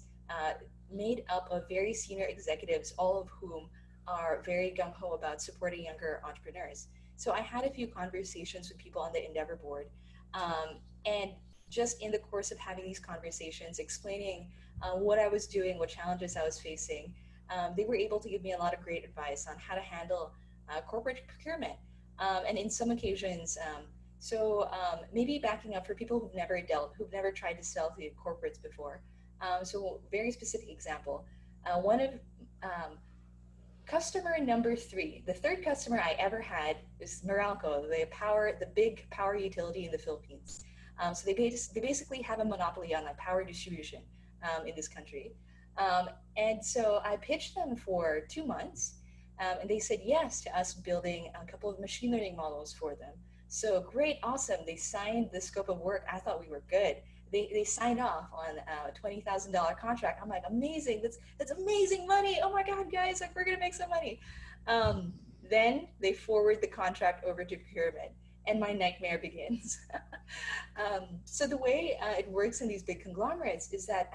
made up of very senior executives, all of whom are very gung-ho about supporting younger entrepreneurs. So I had a few conversations with people on the Endeavor board. And just in the course of having these conversations, explaining what I was doing, what challenges I was facing, they were able to give me a lot of great advice on how to handle corporate procurement. And in some occasions, maybe backing up for people who've never tried to sell to corporates before. So very specific example, one of customer number 3, the third customer I ever had is Meralco, the big power utility in the Philippines. So they basically have a monopoly on like power distribution in this country. And so I pitched them for 2 months, and they said yes to us building a couple of machine learning models for them. So great, awesome. They signed the scope of work. I thought we were good. They signed off on a $20,000 contract. I'm like, amazing. That's amazing money. Oh my God, guys, like we're gonna make some money. Then they forward the contract over to procurement, and my nightmare begins. So the way it works in these big conglomerates is that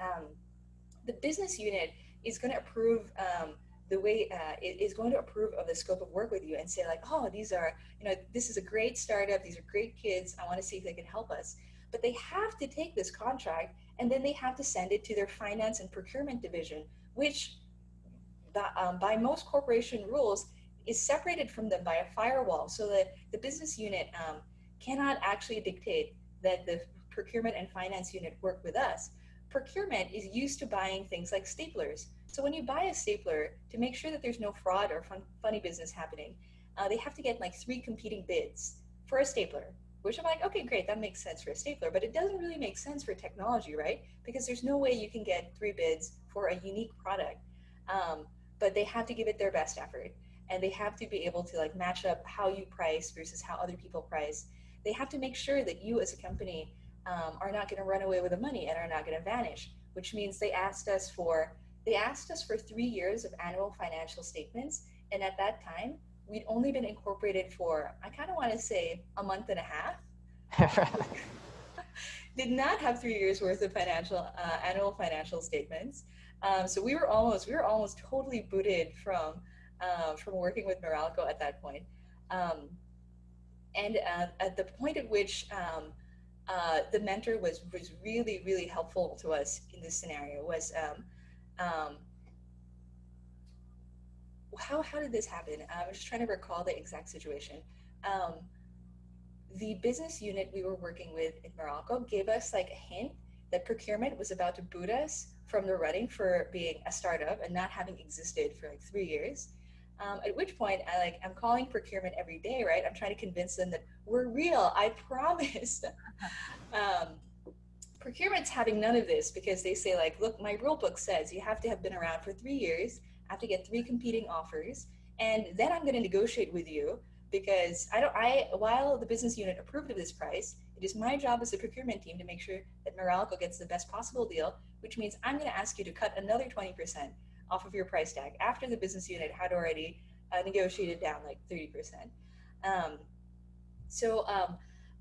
the business unit is going to approve the way is going to approve of the scope of work with you and say like, oh, these are, this is a great startup, these are great kids, I want to see if they can help us. But they have to take this contract and then they have to send it to their finance and procurement division, which by most corporation rules is separated from them by a firewall, so that the business unit cannot actually dictate that the procurement and finance unit work with us. Procurement is used to buying things like staplers. So when you buy a stapler, to make sure that there's no fraud or funny business happening, they have to get like 3 competing bids for a stapler, which I'm like, okay, great, that makes sense for a stapler, but it doesn't really make sense for technology, right? Because there's no way you can get 3 bids for a unique product. But they have to give it their best effort, and they have to be able to like match up how you price versus how other people price. They have to make sure that you as a company are not going to run away with the money and are not going to vanish, which means they asked us for 3 years of annual financial statements. And at that time, we'd only been incorporated for, I kind of want to say, a month and a half. Did not have 3 years worth of annual financial statements. So we were almost totally booted from working with Meralco at that point. And at the point at which the mentor was really, really helpful to us in this scenario was, how did this happen? I'm just trying to recall the exact situation. The business unit we were working with in Morocco gave us like a hint that procurement was about to boot us from the running for being a startup and not having existed for like 3 years. At which point I'm calling procurement every day, right? I'm trying to convince them that we're real, I promise. Procurement's having none of this because they say like, look, my rule book says you have to have been around for 3 years, I have to get 3 competing offers, and then I'm going to negotiate with you, because while the business unit approved of this price, it is my job as a procurement team to make sure that Meralco gets the best possible deal, which means I'm going to ask you to cut another 20% off of your price tag after the business unit had already negotiated down like 30%.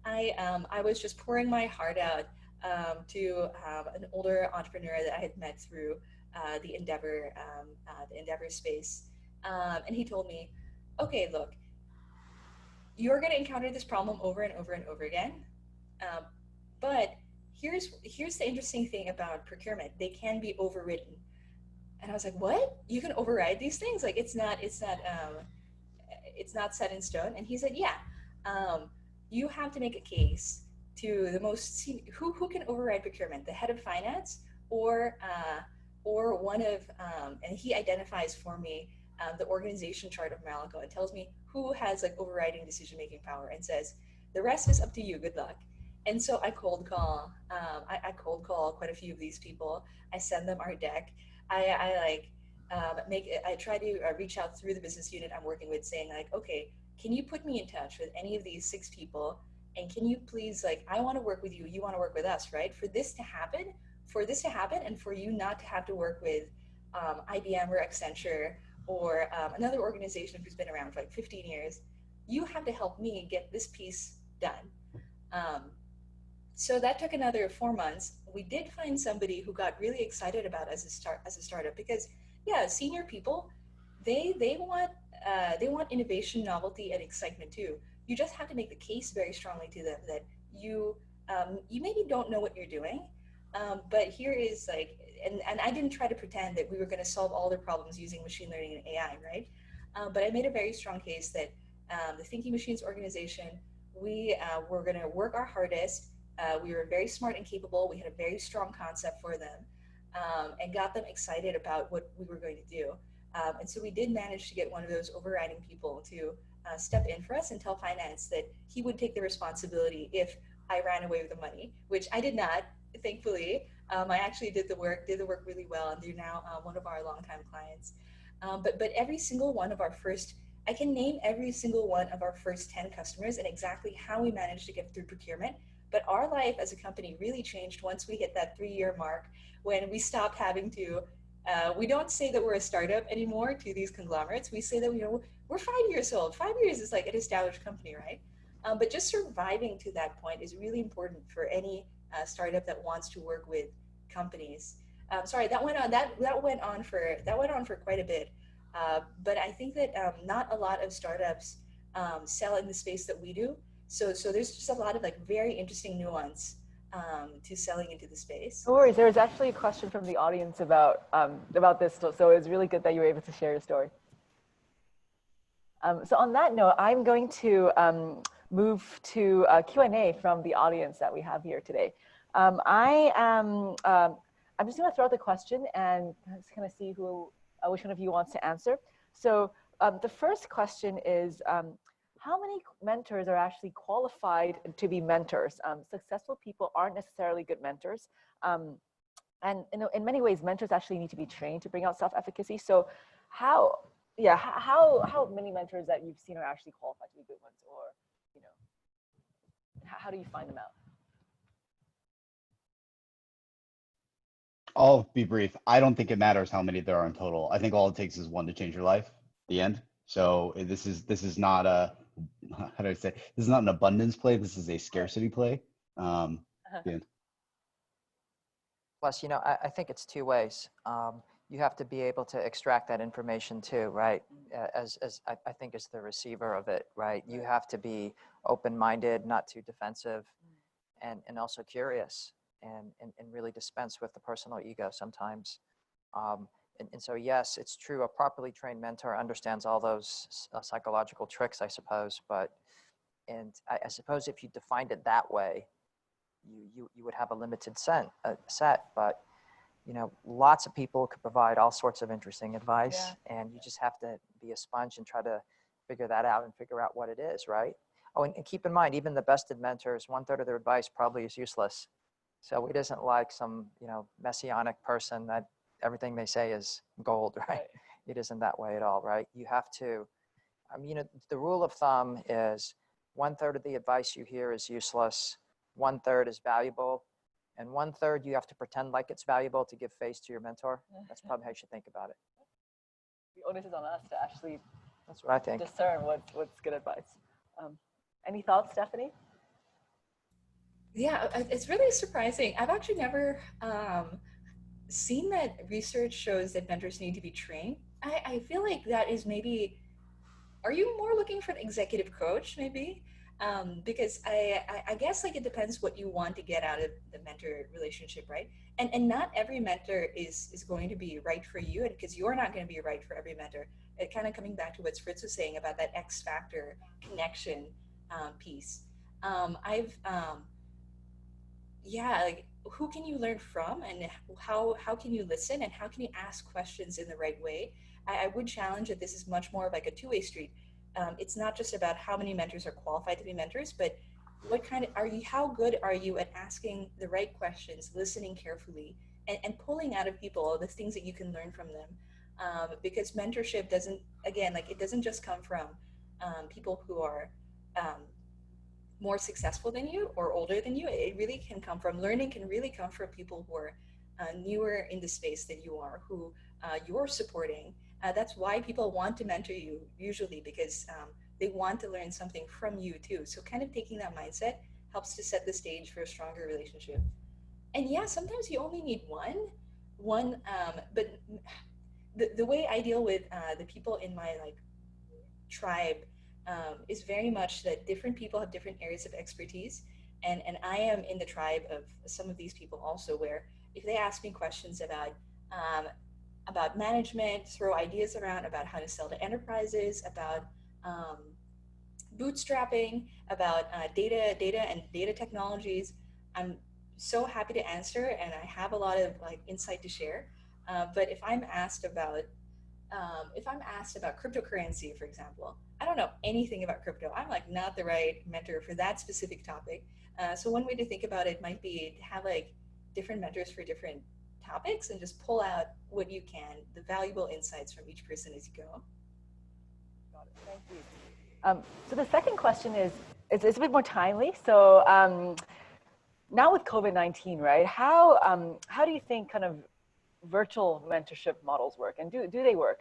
I was just pouring my heart out to an older entrepreneur that I had met through the Endeavor space, and he told me, okay, look, you're going to encounter this problem over and over and over again. But here's the interesting thing about procurement. They can be overridden. And I was like, what? You can override these things? Like it's not set in stone. And he said, yeah, you have to make a case to the most senior, who can override procurement, the head of finance or one of, and he identifies for me the organization chart of Malaco and tells me who has like overriding decision-making power and says, the rest is up to you, good luck. And so I cold call, I cold call quite a few of these people. I send them our deck. I try to reach out through the business unit I'm working with saying like, okay, can you put me in touch with any of these 6 people? And can you please, like, I want to work with you, you want to work with us, right? For this to happen and for you not to have to work with IBM or Accenture or another organization who's been around for like 15 years, you have to help me get this piece done. So that took another 4 months. We did find somebody who got really excited about as a startup because, yeah, senior people, they want innovation, novelty, and excitement too. You just have to make the case very strongly to them that you maybe don't know what you're doing, but here is like, and I didn't try to pretend that we were going to solve all their problems using machine learning and AI, right? But I made a very strong case that the Thinking Machines organization, we were going to work our hardest. We were very smart and capable. We had a very strong concept for them, and got them excited about what we were going to do. And so we did manage to get one of those overriding people to step in for us and tell finance that he would take the responsibility if I ran away with the money, which I did not, thankfully. I actually did the work really well, and they're now one of our longtime clients. But every single one of our first, I can name every single one of our first 10 customers and exactly how we managed to get through procurement. But our life as a company really changed once we hit that 3-year mark, when we stopped having to. We don't say that we're a startup anymore to these conglomerates. We say that we're 5 years old. 5 years is like an established company, right? But just surviving to that point is really important for any startup that wants to work with companies. Sorry, that went on for quite a bit. But I think that not a lot of startups sell in the space that we do. So there's just a lot of like very interesting nuance to selling into the space. No worries. There was actually a question from the audience about this, so it's really good that you were able to share your story. So on that note, I'm going to move to Q&A from the audience that we have here today. I'm just going to throw out the question and just kind of see which one of you wants to answer. So the first question is, how many mentors are actually qualified to be mentors? Successful people aren't necessarily good mentors. And in many ways, mentors actually need to be trained to bring out self-efficacy. So how many mentors that you've seen are actually qualified to be good ones, or how do you find them out? I'll be brief. I don't think it matters how many there are in total. I think all it takes is one to change your life. The end. So this is not a, how do I say? This is not an abundance play. This is a scarcity play. The end. Plus, I think it's two ways. You have to be able to extract that information too, right? As I think as the receiver of it, right? You have to be open-minded, not too defensive, and also curious, and really dispense with the personal ego sometimes. And so, yes, it's true. A properly trained mentor understands all those psychological tricks, I suppose. But, and I suppose if you defined it that way, you would have a limited set. But lots of people could provide all sorts of interesting advice, and you just have to be a sponge and try to figure that out and figure out what it is, right? Oh, and keep in mind, even the bested mentors, 1/3 of their advice probably is useless. So it isn't like some, messianic person that everything they say is gold, right? It isn't that way at all, right? You have to, the rule of thumb is 1/3 of the advice you hear is useless, 1/3 is valuable, and 1/3 you have to pretend like it's valuable to give face to your mentor. That's probably how you should think about it. The onus is on us to actually That's what I think. Discern what's good advice. Any thoughts, Stephanie? Yeah, it's really surprising. I've actually never seen that research shows that mentors need to be trained. I feel like that is maybe, are you more looking for an executive coach maybe? Because I guess like it depends what you want to get out of the mentor relationship, right? And not every mentor is going to be right for you, and because you're not going to be right for every mentor. It kind of coming back to what Fritz was saying about that X factor connection piece. I've yeah, like who can you learn from, and how can you listen, and how can you ask questions in the right way? I would challenge that this is much more of like a two-way street. It's not just about how many mentors are qualified to be mentors, but what kind of are you, how good are you at asking the right questions, listening carefully, and pulling out of people the things that you can learn from them. Because mentorship doesn't, again, like it doesn't just come from people who are more successful than you or older than you. It really can come from, learning can really come from people who are newer in the space than you are, who you're supporting. That's why people want to mentor you usually, because they want to learn something from you too. So kind of taking that mindset helps to set the stage for a stronger relationship. And yeah, sometimes you only need one, but the way I deal with the people in my like tribe is very much that different people have different areas of expertise. And I am in the tribe of some of these people also, where if they ask me questions about management, throw ideas around about how to sell to enterprises, about bootstrapping, about data and data technologies, I'm so happy to answer, and I have a lot of like insight to share. But if I'm asked about if I'm asked about cryptocurrency, for example, I don't know anything about crypto. I'm like not the right mentor for that specific topic. So one way to think about it might be to have like different mentors for different topics and just pull out what you can, the valuable insights from each person as you go. Got it. Thank you. So the second question is, it's a bit more timely. So now with COVID-19, right? How do you think kind of virtual mentorship models work, and do they work?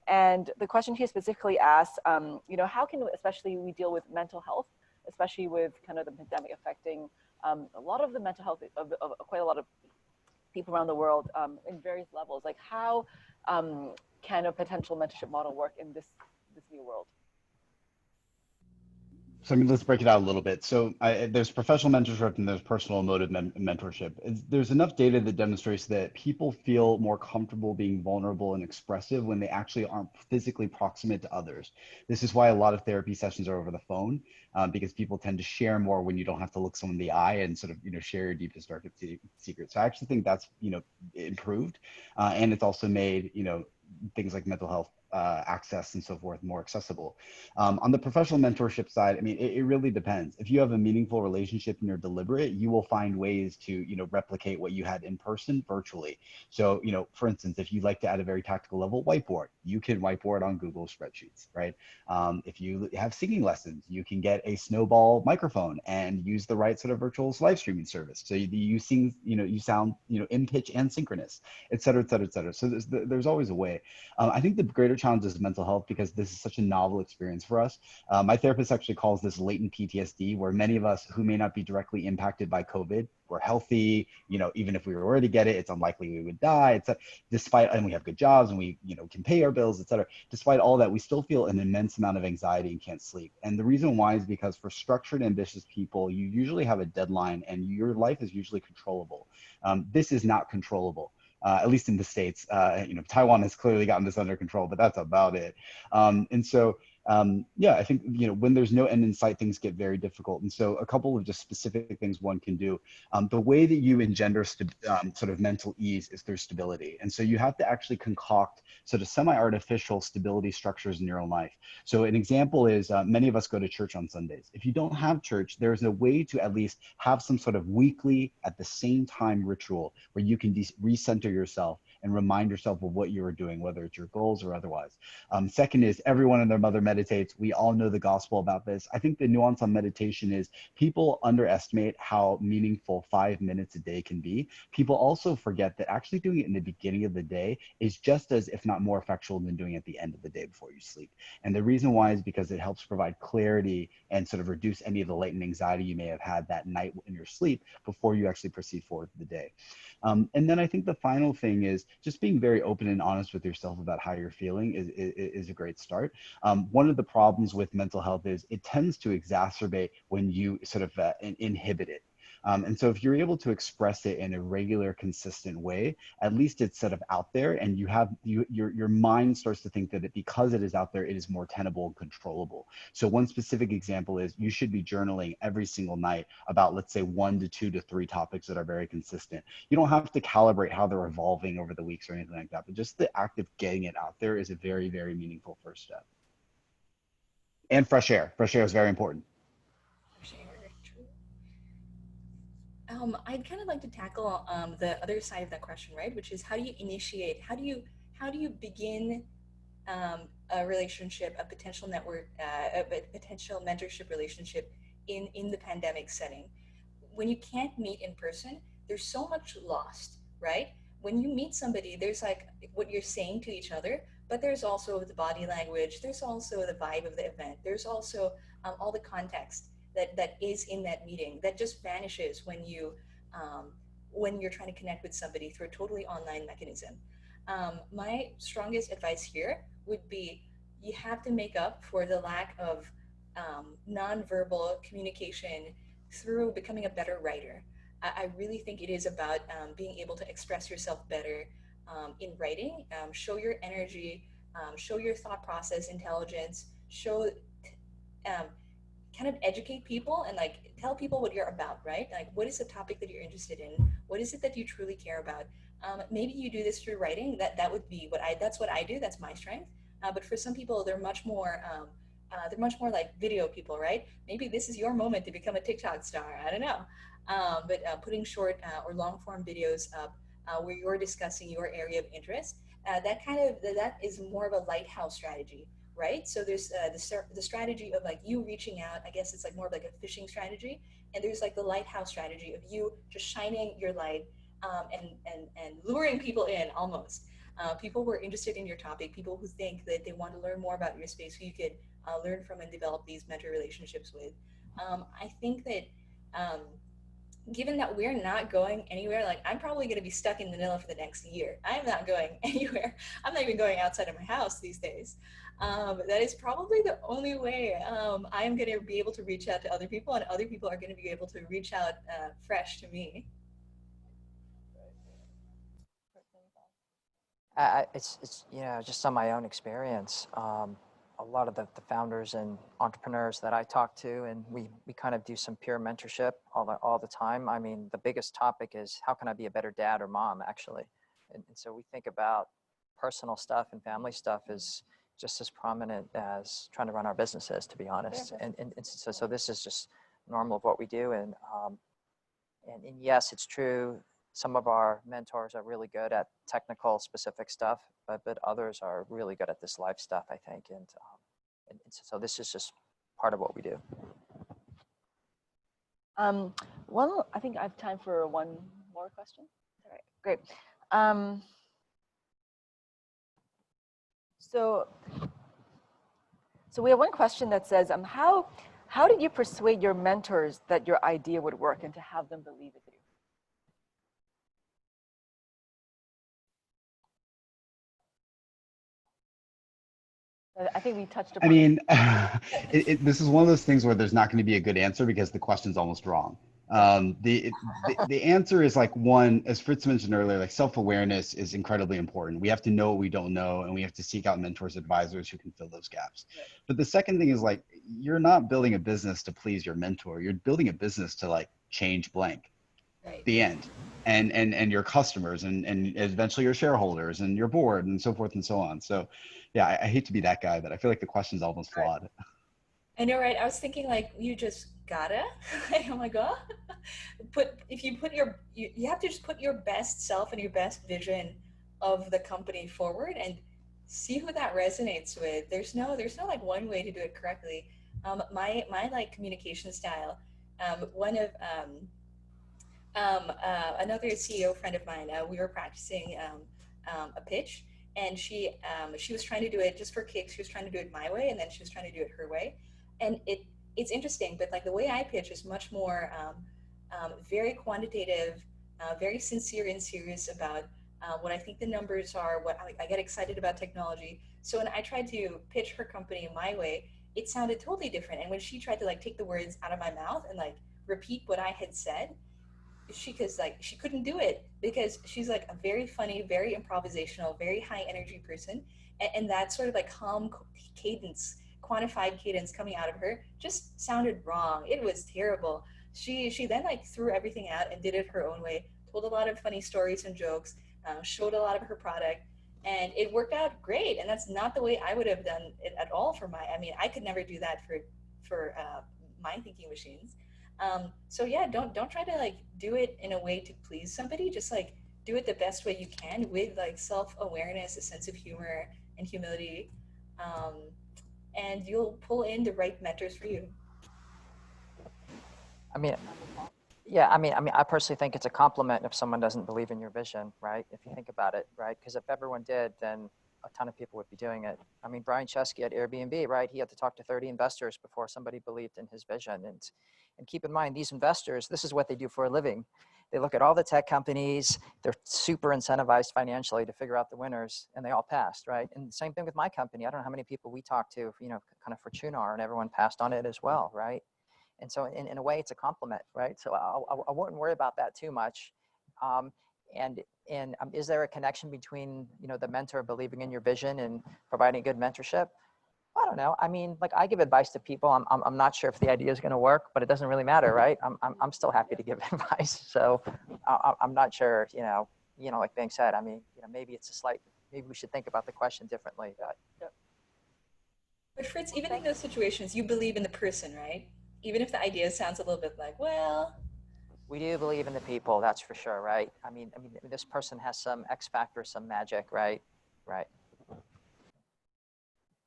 And the question here specifically asks, how can especially we deal with mental health, especially with kind of the pandemic affecting a lot of the mental health of quite a lot of people around the world in various levels. Like how can a potential mentorship model work in this new world? So I mean, let's break it out a little bit. So there's professional mentorship and there's personal emotive mentorship. There's enough data that demonstrates that people feel more comfortable being vulnerable and expressive when they actually aren't physically proximate to others. This is why a lot of therapy sessions are over the phone, because people tend to share more when you don't have to look someone in the eye and sort of share your deepest darkest secrets. So I actually think that's improved, and it's also made things like mental health access and so forth more accessible. On the professional mentorship side, I mean, it really depends. If you have a meaningful relationship and you're deliberate, you will find ways to, replicate what you had in person virtually. So, for instance, if you like to add a very tactical level whiteboard, you can whiteboard on Google spreadsheets, right? If you have singing lessons, you can get a snowball microphone and use the right sort of virtual live streaming service. So you sing, you sound, in pitch and synchronous, et cetera, et cetera, et cetera. So there's always a way. I think the greater challenge is mental health because this is such a novel experience for us. My therapist actually calls this latent PTSD, where many of us who may not be directly impacted by COVID, we're healthy, even if we were to get it, it's unlikely we would die. And we have good jobs and we, can pay our bills, et cetera. Despite all that, we still feel an immense amount of anxiety and can't sleep. And the reason why is because for structured, ambitious people, you usually have a deadline and your life is usually controllable. This is not controllable. At least in the States. Taiwan has clearly gotten this under control, but that's about it. Yeah, I think, when there's no end in sight, things get very difficult. And so a couple of just specific things one can do. The way that you engender sort of mental ease is through stability. And so you have to actually concoct sort of semi-artificial stability structures in your own life. So an example is many of us go to church on Sundays. If you don't have church, there's a way to at least have some sort of weekly at the same time ritual where you can recenter yourself and remind yourself of what you are doing, whether it's your goals or otherwise. Second is everyone and their mother meditates. We all know the gospel about this. I think the nuance on meditation is people underestimate how meaningful 5 minutes a day can be. People also forget that actually doing it in the beginning of the day is just as, if not more effectual than doing it at the end of the day before you sleep. And the reason why is because it helps provide clarity and sort of reduce any of the latent anxiety you may have had that night in your sleep before you actually proceed forward with the day. And then I think the final thing is just being very open and honest with yourself about how you're feeling is a great start. One of the problems with mental health is it tends to exacerbate when you sort of inhibit it. And so if you're able to express it in a regular, consistent way, at least it's sort of out there and your mind starts to think that because it is out there, it is more tenable and controllable. So one specific example is you should be journaling every single night about, let's say, 1 to 2 to 3 topics that are very consistent. You don't have to calibrate how they're evolving over the weeks or anything like that, but just the act of getting it out there is a very, very meaningful first step. And fresh air. Fresh air is very important. I'd kind of like to tackle the other side of that question, right? Which is how do you initiate? How do you begin a relationship, a potential network, a potential mentorship relationship in the pandemic setting? When you can't meet in person, there's so much lost, right? When you meet somebody, there's like what you're saying to each other, but there's also the body language, there's also the vibe of the event, there's also all the context that is in that meeting that just vanishes um, when you're trying to connect with somebody through a totally online mechanism. My strongest advice here would be you have to make up for the lack of nonverbal communication through becoming a better writer. I really think it is about being able to express yourself better in writing, show your energy, show your thought process intelligence, show um, kind of educate people and like tell people what you're about, right? Like what is the topic that you're interested in? What is it that you truly care about? Maybe you do this through writing. That would be that's what I do. That's my strength. But for some people, they're much more like video people, right? Maybe this is your moment to become a TikTok star. I don't know. But putting short or long form videos up where you're discussing your area of interest, that is more of a lighthouse strategy, right? So there's the strategy of like you reaching out. I guess it's like more of like a fishing strategy, and there's like the lighthouse strategy of you just shining your light and luring people in almost. People who are interested in your topic, people who think that they want to learn more about your space, who you could learn from and develop these mentor relationships with. I think that um, given that we're not going anywhere, like I'm probably going to be stuck in Manila for the next year. I'm not going anywhere. I'm not even going outside of my house these days. That is probably the only way I'm going to be able to reach out to other people, and other people are going to be able to reach out fresh to me. It's just on my own experience. A lot of the founders and entrepreneurs that I talk to, and we kind of do some peer mentorship all the time. I mean, the biggest topic is how can I be a better dad or mom, actually, and so we think about personal stuff and family stuff is just as prominent as trying to run our businesses, to be honest. And so this is just normal of what we do, and yes, it's true. Some of our mentors are really good at technical specific stuff, but others are really good at this life stuff, I think. And so this is just part of what we do. I think I have time for one more question. All right, great. So we have one question that says, how did you persuade your mentors that your idea would work and to have them believe it? I think we touched upon. I mean, this is one of those things where there's not going to be a good answer because the question's almost wrong. The answer is like one, as Fritz mentioned earlier, like self-awareness is incredibly important. We have to know what we don't know, and we have to seek out mentors, advisors who can fill those gaps. Right. But the second thing is like, you're not building a business to please your mentor. You're building a business to like change blank. Right. The end. And your customers and eventually your shareholders and your board and so forth and so on. So yeah, I hate to be that guy, but I feel like the question's almost flawed. I know, right? I was thinking like, you just gotta, oh my God. You have to just put your best self and your best vision of the company forward and see who that resonates with. There's no like one way to do it correctly. My like communication style, one of, another CEO friend of mine, we were practicing a pitch, and she was trying to do it just for kicks. She was trying to do it my way, and then she was trying to do it her way. And it's interesting, but like the way I pitch is much more very quantitative, very sincere and serious about what I think the numbers are, what I get excited about technology. So when I tried to pitch her company my way, it sounded totally different. And when she tried to like take the words out of my mouth and like repeat what I had said, she couldn't do it because she's like a very funny, very improvisational, very high energy person, and that sort of like calm cadence, quantified cadence coming out of her just sounded wrong. It was terrible. She then like threw everything out and did it her own way, told a lot of funny stories and jokes, showed a lot of her product, and it worked out great. And that's not the way I would have done it at all for I could never do that for mind thinking machines. So yeah, don't try to like do it in a way to please somebody. Just like do it the best way you can with like self-awareness, a sense of humor and humility, and you'll pull in the right mentors for you. I personally think it's a compliment if someone doesn't believe in your vision, right? If you think about it, right? Because if everyone did, then a ton of people would be doing it. I mean, Brian Chesky at Airbnb, right? He had to talk to 30 investors before somebody believed in his vision. And keep in mind, these investors, this is what they do for a living. They look at all the tech companies. They're super incentivized financially to figure out the winners, and they all passed, right? And the same thing with my company. I don't know how many people we talked to, kind of for Tunar, and everyone passed on it as well, right? And so in a way, it's a compliment, right? So I wouldn't worry about that too much. And is there a connection between, the mentor believing in your vision and providing good mentorship? I don't know. I mean, like I give advice to people. I'm not sure if the idea is going to work, but it doesn't really matter, right? I'm still happy to give advice. So I'm not sure, you know, like being said, I mean, you know, maybe it's a slight, maybe we should think about the question differently. But Fritz, even in those situations, you believe in the person, right? Even if the idea sounds a little bit like, well, We do believe in the people, that's for sure, right? I mean, this person has some X factor, some magic, right? Right.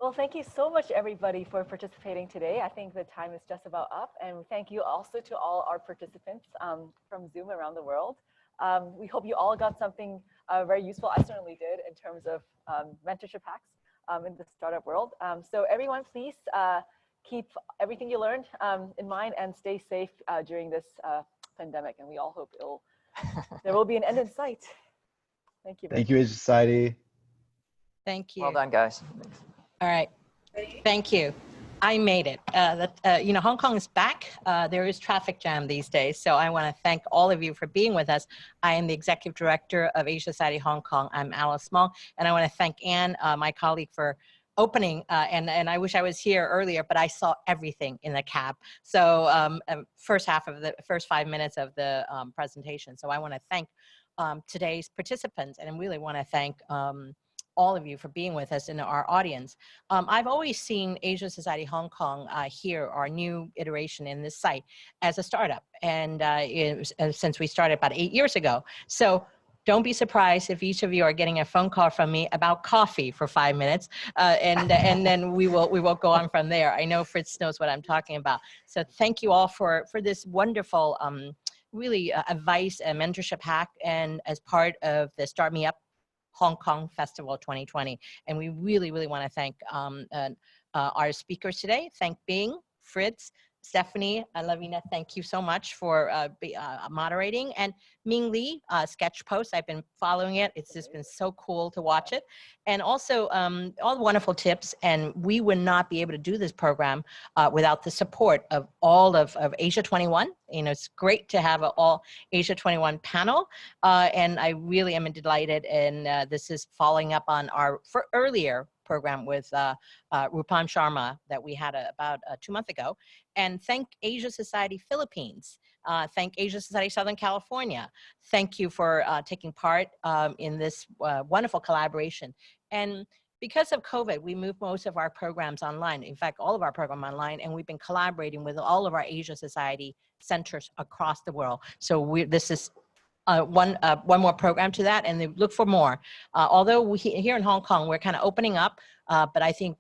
Well, thank you so much, everybody, for participating today. I think the time is just about up. And thank you also to all our participants from Zoom around the world. We hope you all got something very useful. I certainly did in terms of mentorship hacks in the startup world. So everyone, please keep everything you learned in mind and stay safe during this pandemic. And we all hope there will be an end in sight. Thank you. Thank you, Asia Society. Thank you. Well done, guys. All right. Thank you. I made it. You know, Hong Kong is back. There is traffic jam these days. So I want to thank all of you for being with us. I am the Executive Director of Asia Society Hong Kong. I'm Alice Small. And I want to thank Anne, my colleague, for opening. And I wish I was here earlier, but I saw everything in the cab. So first 5 minutes of the presentation. So I want to thank today's participants. And I really want to thank all of you for being with us in our audience. I've always seen Asia Society Hong Kong here, our new iteration in this site, as a startup. And since we started about 8 years ago. So don't be surprised if each of you are getting a phone call from me about coffee for 5 minutes, and then we will go on from there. I know Fritz knows what I'm talking about. So thank you all for this wonderful, really advice and mentorship hack, and as part of the Start Me Up Hong Kong Festival 2020. And we really, really want to thank our speakers today. Thank Bing, Fritz, Stephanie, and Lavina, thank you so much for moderating. And Ming Lee, Sketch Post, I've been following it. It's just been so cool to watch it. And also all the wonderful tips. And we would not be able to do this program without the support of all of Asia 21. You know, it's great to have an all Asia 21 panel. And I really am delighted. And this is following up on our earlier program with Rupam Sharma that we had about 2 months ago. And thank Asia Society Philippines. Thank Asia Society Southern California. Thank you for taking part in this wonderful collaboration. And because of COVID, we moved most of our programs online. In fact, all of our program online, and we've been collaborating with all of our Asia Society centers across the world. So this is one more program to that, and they look for more. Although here in Hong Kong, we're kind of opening up, but I think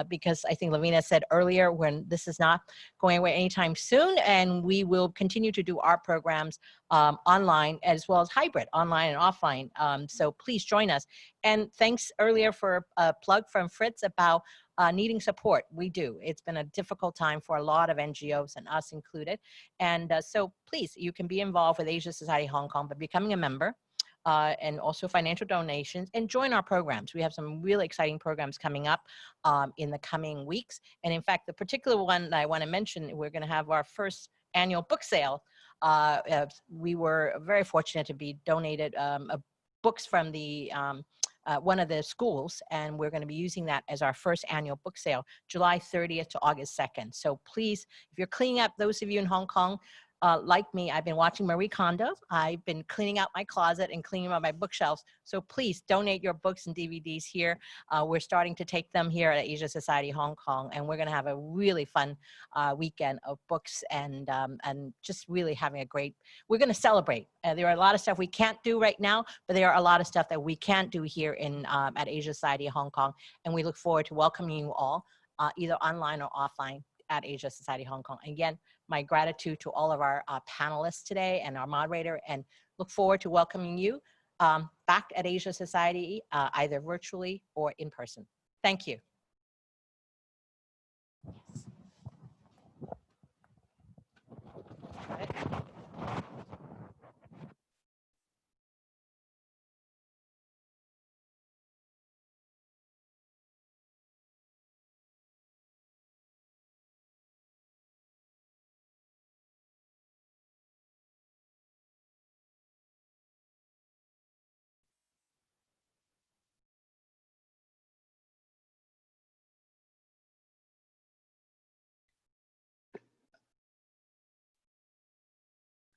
because I think Lavina said earlier, when this is not going away anytime soon, and we will continue to do our programs online as well as hybrid, online and offline. So please join us. And thanks earlier for a plug from Fritz about needing support. We do. It's been a difficult time for a lot of NGOs and us included. And so please, you can be involved with Asia Society Hong Kong by becoming a member. And also financial donations, and join our programs. We have some really exciting programs coming up in the coming weeks. And in fact, the particular one that I want to mention, we're going to have our first annual book sale. We were very fortunate to be donated books from the one of the schools, and we're going to be using that as our first annual book sale, July 30th to August 2nd. So please, if you're cleaning up, those of you in Hong Kong, like me, I've been watching Marie Kondo. I've been cleaning out my closet and cleaning out my bookshelves. So please donate your books and DVDs here. We're starting to take them here at Asia Society Hong Kong, and we're going to have a really fun weekend of books and just really having a great, we're going to celebrate. There are a lot of stuff we can't do right now, but there are a lot of stuff that we can't do here in at Asia Society Hong Kong. And we look forward to welcoming you all either online or offline at Asia Society Hong Kong. Again, my gratitude to all of our panelists today and our moderator, and look forward to welcoming you back at Asia Society, either virtually or in person. Thank you.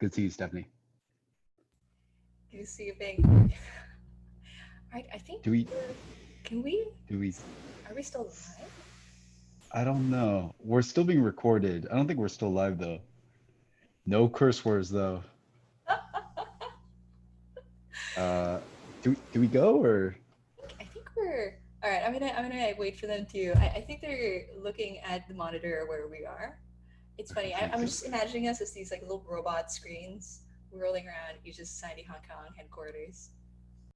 Good to see you, Stephanie. You see a big. All right, I think. Do we? Can we? Do we? Are we still live? I don't know. We're still being recorded. I don't think we're still live though. No curse words though. Uh, do we go or? I think we're. All right, I'm gonna wait for them to. I think they're looking at the monitor where we are. It's funny. I'm Okay. just imagining us as these like little robot screens whirling around Aegis Society Hong Kong headquarters.